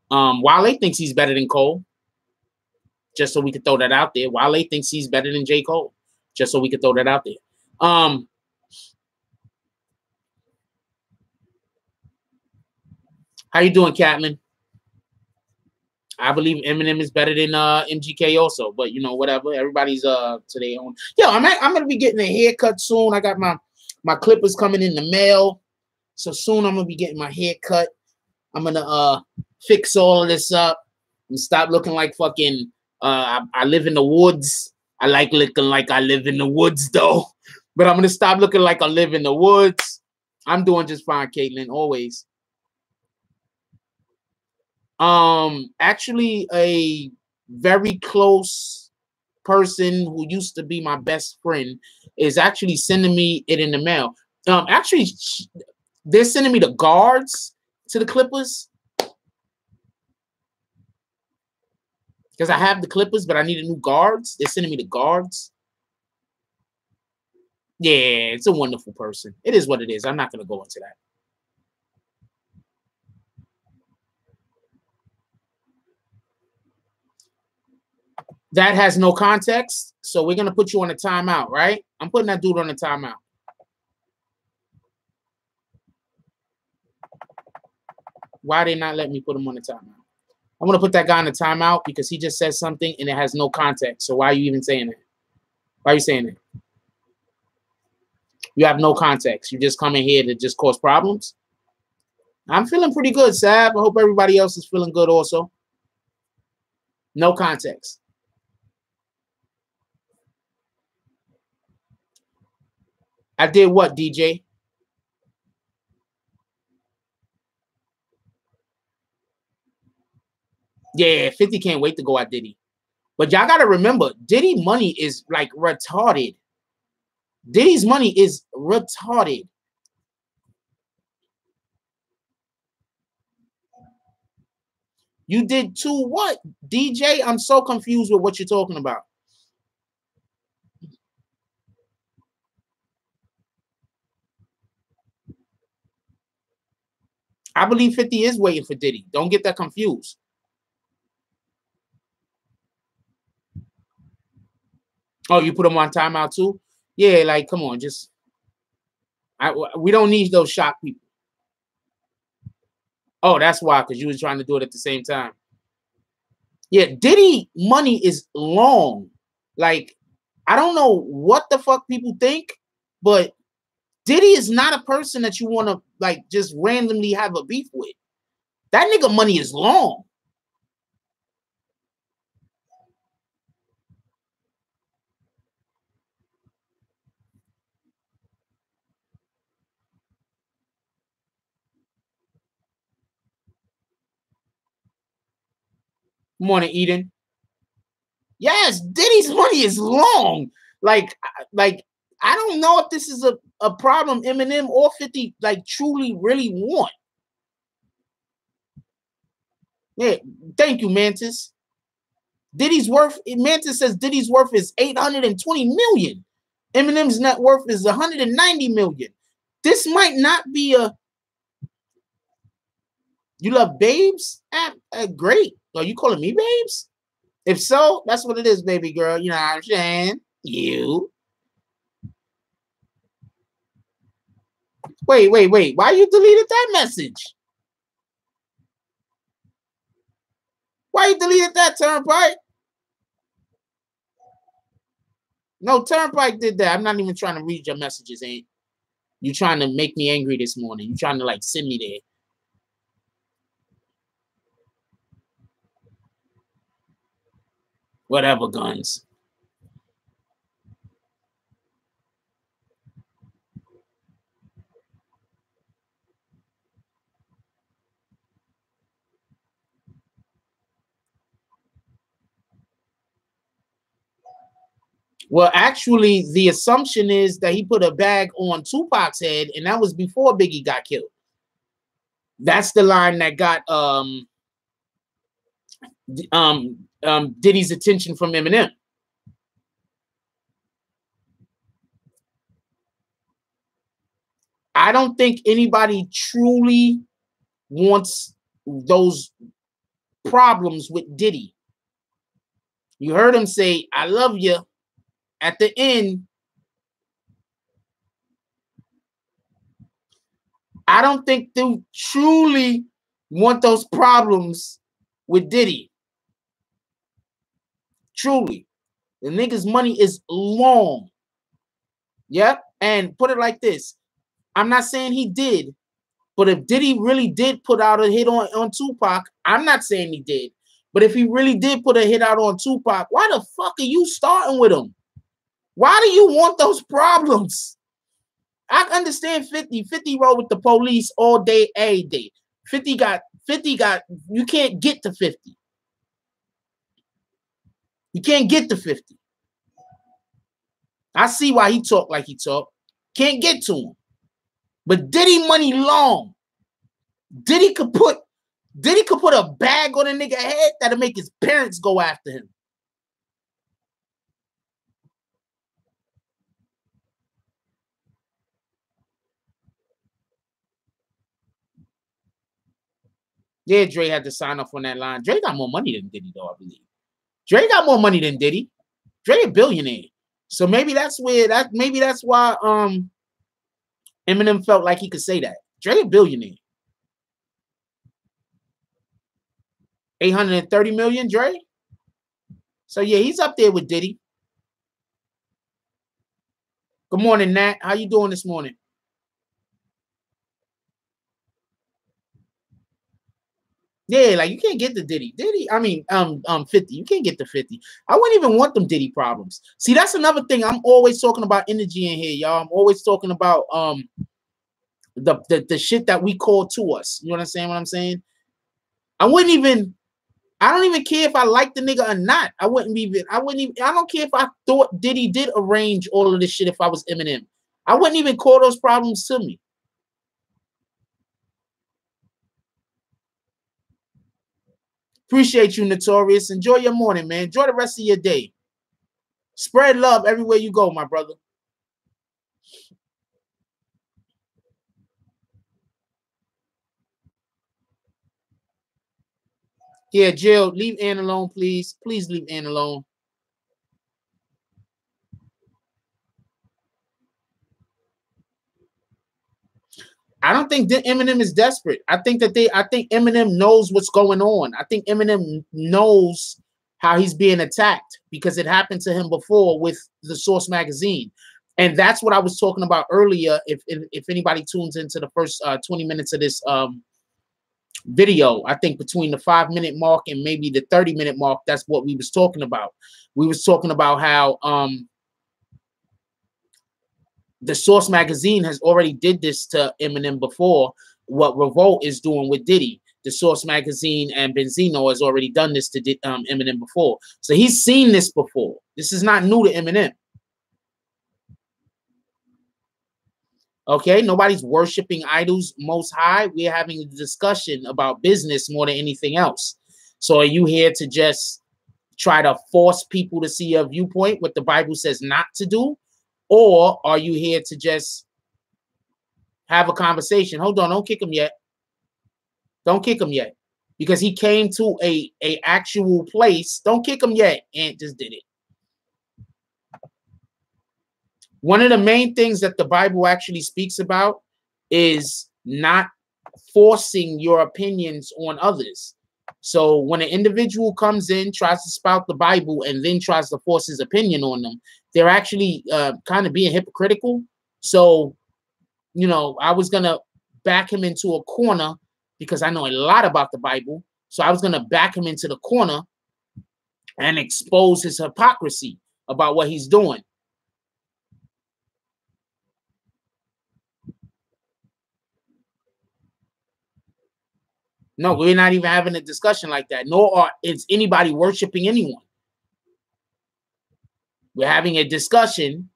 Wale thinks he's better than Cole. Just so we could throw that out there. Wale thinks he's better than J. Cole. Just so we could throw that out there. How you doing, Catlin? I believe Eminem is better than MGK also, but you know, whatever. Everybody's to their own. Yo, I'm gonna be getting a haircut soon. I got my clippers coming in the mail, so soon I'm gonna be getting my haircut. I'm gonna fix all of this up and stop looking like fucking. I live in the woods. I like looking like I live in the woods though, but I'm gonna stop looking like I live in the woods. I'm doing just fine, Caitlin. Always. Actually, a very close person who used to be my best friend is actually sending me it in the mail. Actually, they're sending me the guards to the Clippers because I have the Clippers, but I need a new guards. They're sending me the guards. Yeah, it's a wonderful person. It is what it is. I'm not going to go into that. That has no context, so we're going to put you on a timeout, right? I'm putting that dude on a timeout. Why they not let me put him on the timeout? I'm going to put that guy on the timeout because he just said something and it has no context. So why are you even saying that? Why are you saying that? You have no context. You just come in here to just cause problems. I'm feeling pretty good, Sab. I hope everybody else is feeling good also. No context. I did what, DJ? Yeah, 50 can't wait to go at Diddy. But y'all got to remember, Diddy money is like retarded. Diddy's money is retarded. You did too what, DJ? I'm so confused with what you're talking about. I believe 50 is waiting for Diddy. Don't get that confused. Oh, you put him on timeout too? Yeah, like, come on, just we don't need those shock people. Oh, that's why, because you was trying to do it at the same time. Yeah, Diddy money is long. Like, I don't know what the fuck people think, but Diddy is not a person that you want to like just randomly have a beef with. That nigga money is long. Morning, Eden. Yes, Diddy's money is long. Like I don't know if this is a problem Eminem or 50 like truly really want. Yeah, thank you, Mantis. Mantis says Diddy's worth is 820 million. Eminem's net worth is 190 million. This might not be a. You love babes? Great. Are you calling me babes? If so, that's what it is, baby girl. You know what I'm saying? You. Wait. Why you deleted that message? Why you deleted that, Turnpike? No, Turnpike did that. I'm not even trying to read your messages, ain't you? Trying to make me angry this morning. You trying to like send me there. Whatever, guns. Well, actually, the assumption is that he put a bag on Tupac's head, and that was before Biggie got killed. That's the line that got Diddy's attention from Eminem. I don't think anybody truly wants those problems with Diddy. You heard him say, "I love you." At the end, I don't think they truly want those problems with Diddy. Truly. The nigga's money is long. Yep. And put it like this. I'm not saying he did, but if Diddy really did put out a hit on Tupac, I'm not saying he did. But if he really did put a hit out on Tupac, why the fuck are you starting with him? Why do you want those problems? I understand 50. 50 rolled with the police all day, every day. 50 got, you can't get to 50. You can't get to 50. I see why he talked like he talked. Can't get to him. But Diddy money long. Diddy could put a bag on a nigga head that'll make his parents go after him. Yeah, Dre had to sign off on that line. Dre got more money than Diddy, though, I believe. Dre got more money than Diddy. Dre a billionaire. So maybe that's why Eminem felt like he could say that. Dre a billionaire. 830 million, Dre. So yeah, he's up there with Diddy. Good morning, Nat. How you doing this morning? Yeah, like you can't get the Diddy. 50. You can't get the 50. I wouldn't even want them Diddy problems. See, that's another thing. I'm always talking about energy in here, y'all. I'm always talking about the shit that we call to us. You understand what I'm saying? I don't even care if I like the nigga or not. I don't care if I thought Diddy did arrange all of this shit if I was Eminem. I wouldn't even call those problems to me. Appreciate you, Notorious. Enjoy your morning, man. Enjoy the rest of your day. Spread love everywhere you go, my brother. Yeah, Jill, leave Ann alone, please. Please leave Ann alone. I don't think that Eminem is desperate. I think Eminem knows what's going on. I think Eminem knows how he's being attacked because it happened to him before with the Source magazine. And that's what I was talking about earlier. If anybody tunes into the first 20 minutes of this video, I think between the 5-minute mark and maybe the 30-minute mark, that's what we was talking about. We was talking about how the Source magazine has already did this to Eminem before, what Revolt is doing with Diddy. the Source magazine and Benzino has already done this to Eminem before. So he's seen this before. This is not new to Eminem. Okay, nobody's worshiping idols most high. We're having a discussion about business more than anything else. So are you here to just try to force people to see your viewpoint, what the Bible says not to do? Or are you here to just have a conversation? Hold on, don't kick him yet. Don't kick him yet. Because he came to a actual place. Don't kick him yet. Ant just did it. One of the main things that the Bible actually speaks about is not forcing your opinions on others. So when an individual comes in, tries to spout the Bible, and then tries to force his opinion on them, they're actually kind of being hypocritical. So, you know, I was going to back him into a corner because I know a lot about the Bible. So I was going to back him into the corner and expose his hypocrisy about what he's doing. No, we're not even having a discussion like that. Nor is anybody worshiping anyone. We're having a discussion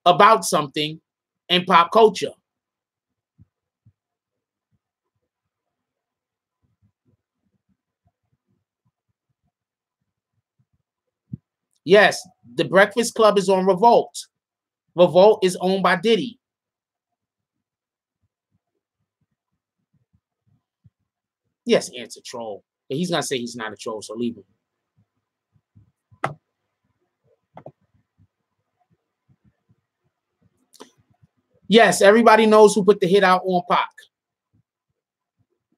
about something in pop culture. Yes, the Breakfast Club is on Revolt. Revolt is owned by Diddy. Yes, Ant's a troll. But he's going to say he's not a troll, so leave him. Yes, everybody knows who put the hit out on Pac.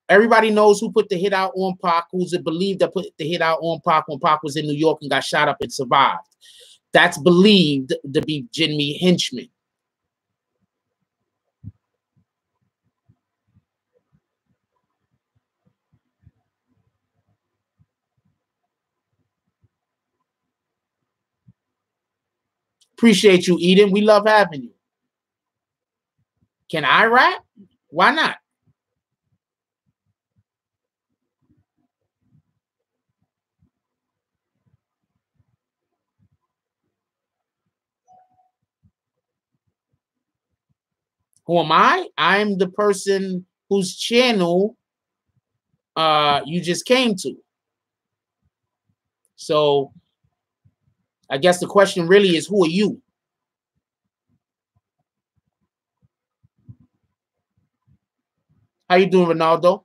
Everybody knows who put the hit out on Pac, who's it believed that put the hit out on Pac when Pac was in New York and got shot up and survived. That's believed to be Jimmy Henchman. Appreciate you, Eden. We love having you. Can I rap? Why not? Who am I? I'm the person whose channel you just came to. So I guess the question really is, who are you? How you doing, Ronaldo?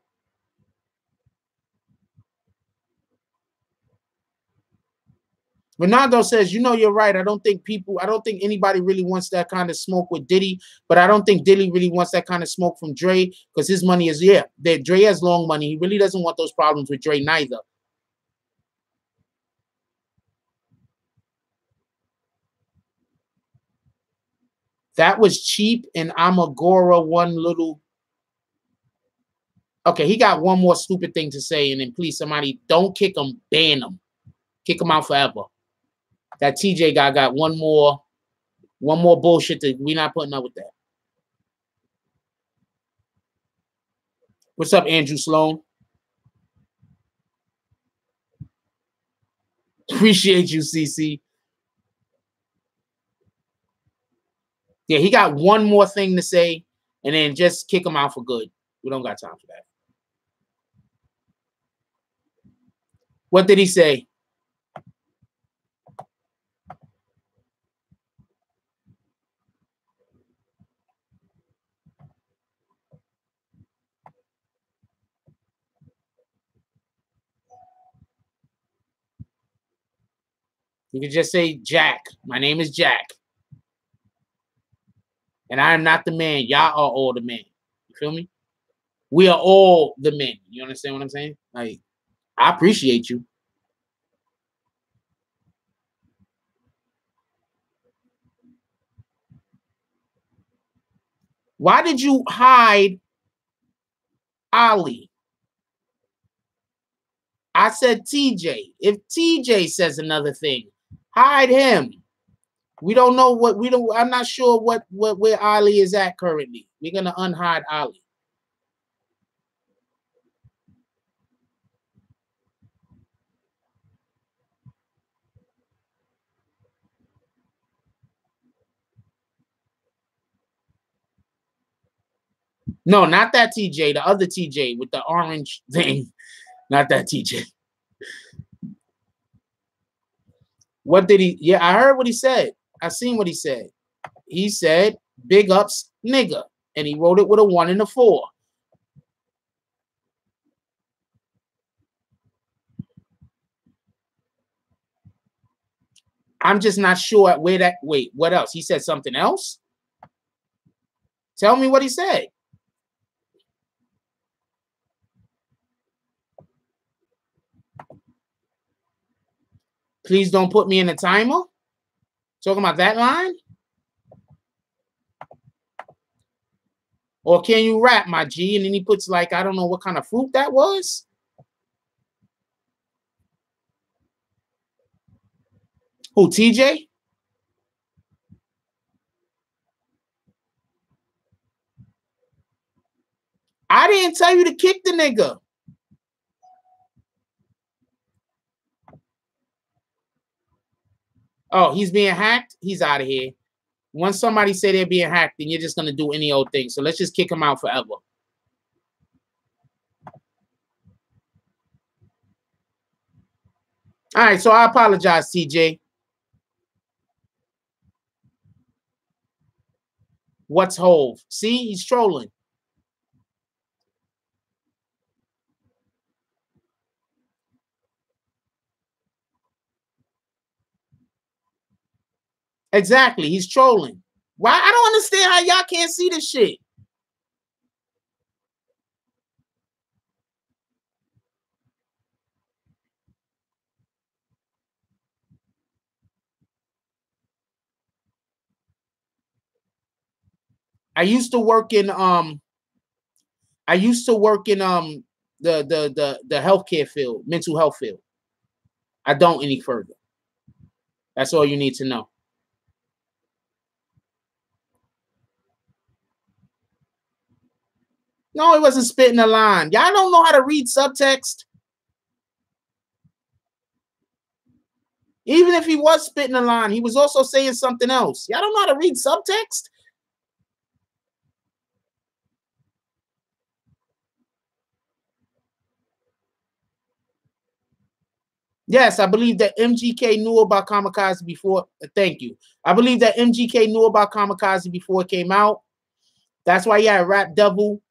Ronaldo says, you know, you're right. I don't think anybody really wants that kind of smoke with Diddy, but I don't think Diddy really wants that kind of smoke from Dre because his money is, Dre has long money. He really doesn't want those problems with Dre neither. That was cheap, and Amagora one little. Okay, he got one more stupid thing to say, and then please, somebody don't kick him, ban him, kick him out forever. That TJ guy got one more bullshit that we're not putting up with that. What's up, Andrew Sloan? Appreciate you, CC. Yeah, he got one more thing to say, and then just kick him out for good. We don't got time for that. What did he say? You could just say, Jack. My name is Jack. And I am not the man. Y'all are all the men. You feel me? We are all the men. You understand what I'm saying? Like, I appreciate you. Why did you hide Ali? I said TJ. If TJ says another thing, hide him. We don't know what we don't. I'm not sure where Ali is at currently. We're gonna unhide Ali. No, not that TJ. The other TJ with the orange thing. Not that TJ. What did he? Yeah, I heard what he said. I seen what he said. He said, "Big ups, nigga," and he wrote it with a 1 and a 4. I'm just not sure where that. Wait, what else? He said something else. Tell me what he said. Please don't put me in a timer. Talking about that line? Or can you rap, my G? And then he puts like, I don't know what kind of fruit that was. Who, TJ? I didn't tell you to kick the nigga. Oh, he's being hacked? He's out of here. Once somebody say they're being hacked, then you're just going to do any old thing. So let's just kick him out forever. All right, so I apologize, TJ. What's Hove? See, he's trolling. Exactly, he's trolling. Why? I don't understand how y'all can't see this shit. I used to work in the healthcare field, mental health field. I don't any further. That's all you need to know. No, it wasn't spitting a line. Y'all don't know how to read subtext. Even if he was spitting a line, he was also saying something else. Y'all don't know how to read subtext? Yes, I believe that MGK knew about Kamikaze before. Thank you. I believe that MGK knew about Kamikaze before it came out. That's why he had Rap Devil,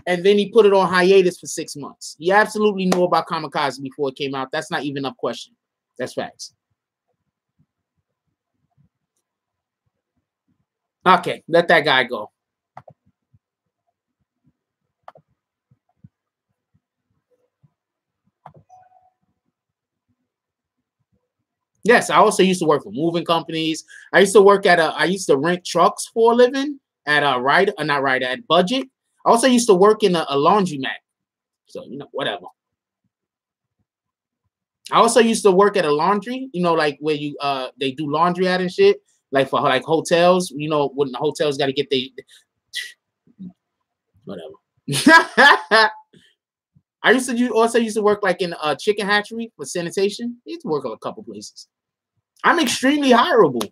and then he put it on hiatus for 6 months. He absolutely knew about Kamikaze before it came out. That's not even a question. That's facts. Okay, let that guy go. Yes, I also used to work for moving companies. I used to rent trucks for a living at a at Budget. I also used to work in a laundromat. So, whatever. I also used to work at a laundry, like where you they do laundry at and shit, like for like hotels, when the hotels got to get whatever. I also used to work like in a chicken hatchery for sanitation. I used to work at a couple places. I'm extremely hireable.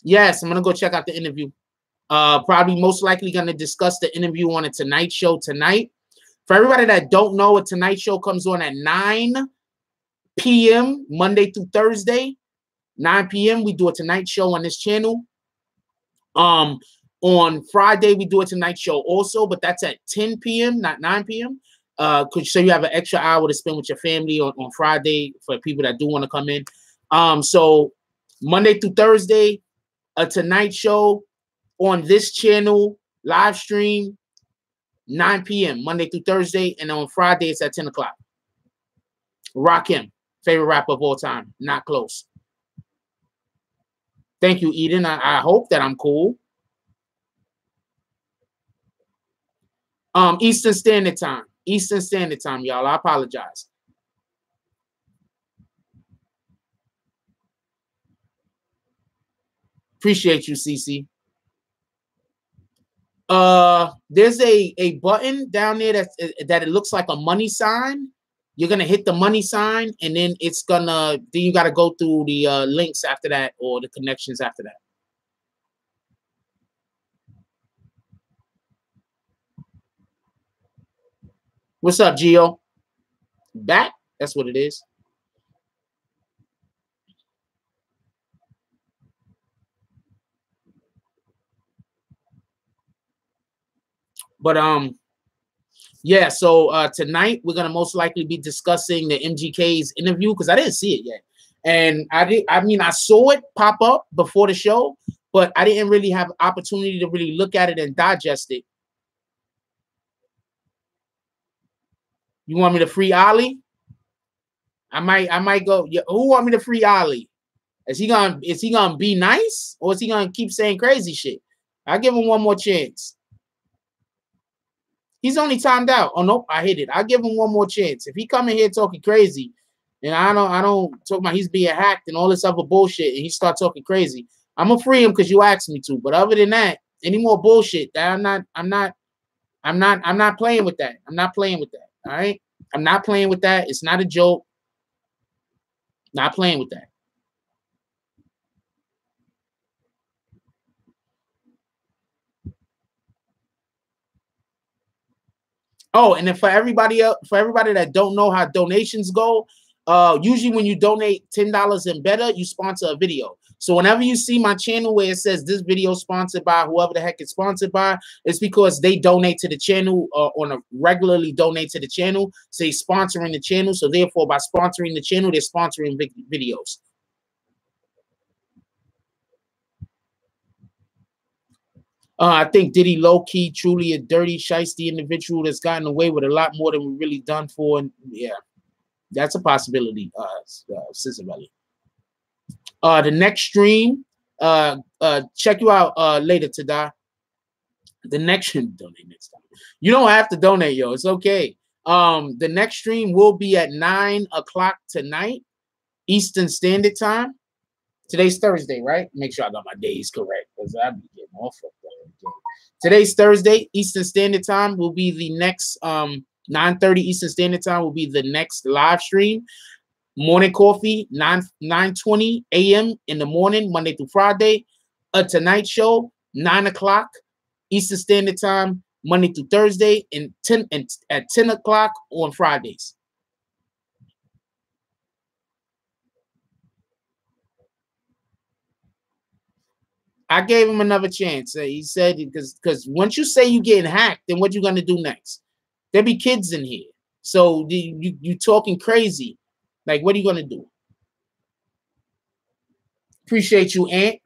Yes, I'm gonna go check out the interview. Probably most likely gonna discuss the interview on a Tonight Show tonight. For everybody that don't know, a Tonight Show comes on at 9 p.m. Monday through Thursday. 9 p.m. we do a Tonight Show on this channel. On Friday we do a Tonight Show also, but that's at 10 p.m. not 9 p.m. So you have an extra hour to spend with your family on Friday for people that do want to come in. So Monday through Thursday, a Tonight Show on this channel, live stream, 9 p.m. Monday through Thursday, and on Friday it's at 10 o'clock. Rakim, favorite rapper of all time, not close. Thank you, Eden. I hope that I'm cool. Eastern Standard Time. Eastern Standard Time, y'all. I apologize. Appreciate you, CC. There's a button down there that it looks like a money sign. You're gonna hit the money sign, and then then you gotta go through the links after that, or the connections after that. What's up, Gio? Back? That's what it is. But yeah, so tonight we're gonna most likely be discussing the MGK's interview, because I didn't see it yet. And I mean, I saw it pop up before the show, but I didn't really have opportunity to really look at it and digest it. You want me to free Ali? I might go. Yeah, who want me to free Ali? Is he gonna be nice, or is he gonna keep saying crazy shit? I'll give him one more chance. He's only timed out. Oh nope, I hit it. I'll give him one more chance. If he come in here talking crazy, and I don't talk about he's being hacked and all this other bullshit, and he start talking crazy, I'm gonna free him because you asked me to. But other than that, any more bullshit, I'm not playing with that. I'm not playing with that. All right, I'm not playing with that. It's not a joke. Not playing with that. Oh, and then for everybody else, for everybody that don't know how donations go, usually when you donate $10 and better, you sponsor a video. So whenever you see my channel where it says this video sponsored by whoever the heck it's sponsored by, it's because they donate to the channel regularly donate to the channel. Say sponsoring the channel. So therefore, by sponsoring the channel, they're sponsoring videos. I think Diddy low-key, truly a dirty, shiesty individual that's gotten away with a lot more than we really done for. And yeah, that's a possibility, SUBCRIBE. The next stream, check you out later, Tada. The next stream, donate next time. You don't have to donate, yo. It's okay. The next stream will be at 9 o'clock tonight, Eastern Standard Time. Today's Thursday, right? Make sure I got my days correct, because I'll be getting all fucked up. Today's Thursday, Eastern Standard Time will be the next 9:30 Eastern Standard Time will be the next live stream. Morning coffee, 9:20 a.m. in the morning, Monday through Friday. A Tonight Show, 9 o'clock Eastern Standard Time, Monday through Thursday, and at 10 o'clock on Fridays. I gave him another chance. He said, because once you say you're getting hacked, then what you gonna do next? There be kids in here, so you talking crazy. Like, what are you gonna do? Appreciate you, Ant.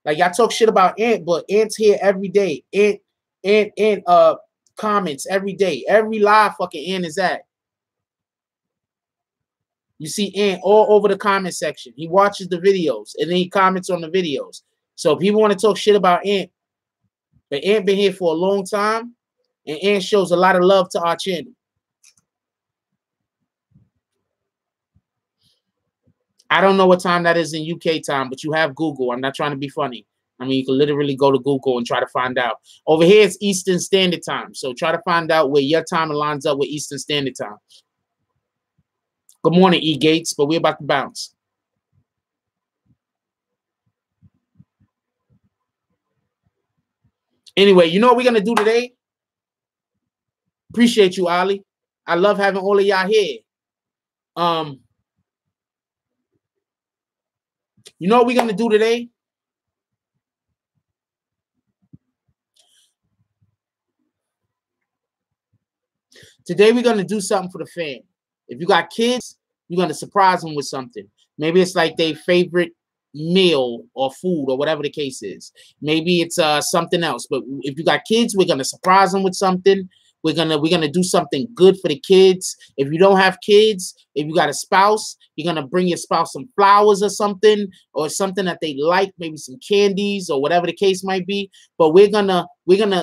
Like, I talk shit about Ant, but Ant's here every day. Ant comments every day. Every live fucking Ant is at. You see Ant all over the comment section. He watches the videos and then he comments on the videos. So people want to talk shit about Ant, but Ant been here for a long time, and Ant shows a lot of love to our channel. I don't know what time that is in UK time, but you have Google. I'm not trying to be funny. I mean, you can literally go to Google and try to find out. Over here, it's Eastern Standard Time. So try to find out where your time lines up with Eastern Standard Time. Good morning, E. Gates, but we're about to bounce. Anyway, you know what we're going to do today? Appreciate you, Ali. I love having all of y'all here. You know what we're going to do today? Today, we're going to do something for the fam. If you got kids, you're going to surprise them with something. Maybe it's like their favorite meal or food or whatever the case is. Maybe it's something else. But if you got kids, we're going to surprise them with something. We're gonna do something good for the kids. If you don't have kids, if you got a spouse, you're gonna bring your spouse some flowers or something that they like, maybe some candies or whatever the case might be. But we're gonna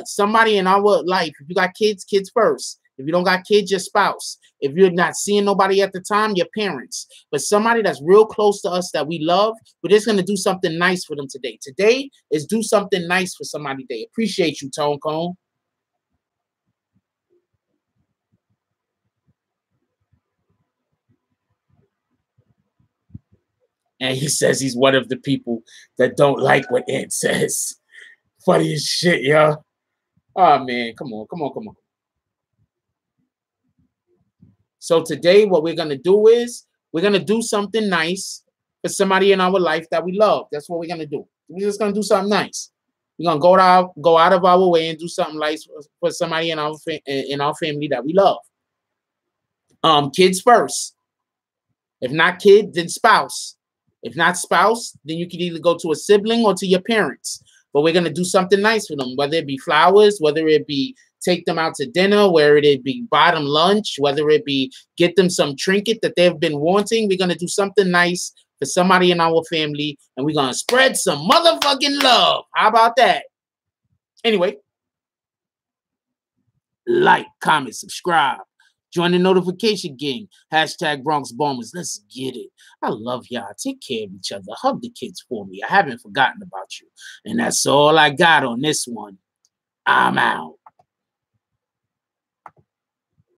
somebody in our life, if you got kids, kids first. If you don't got kids, your spouse. If you're not seeing nobody at the time, your parents. But somebody that's real close to us that we love, we're just going to do something nice for them today. Today is do something nice for somebody today. Appreciate you, Tone Cone. And he says he's one of the people that don't like what Ed says. Funny as shit, yo. Oh, man. Come on, come on, come on. So today what we're going to do is we're going to do something nice for somebody in our life that we love. That's what we're going to do. We're just going to do something nice. We're going to go out of our way and do something nice for somebody in our family that we love. Kids first. If not kid, then spouse. If not spouse, then you can either go to a sibling or to your parents. But we're going to do something nice for them, whether it be flowers, whether it be take them out to dinner, whether it be buy them lunch, whether it be get them some trinket that they've been wanting. We're going to do something nice for somebody in our family, and we're going to spread some motherfucking love. How about that? Anyway, like, comment, subscribe. Join the notification gang. Hashtag Bronx Bombers. Let's get it. I love y'all. Take care of each other. Hug the kids for me. I haven't forgotten about you. And that's all I got on this one. I'm out.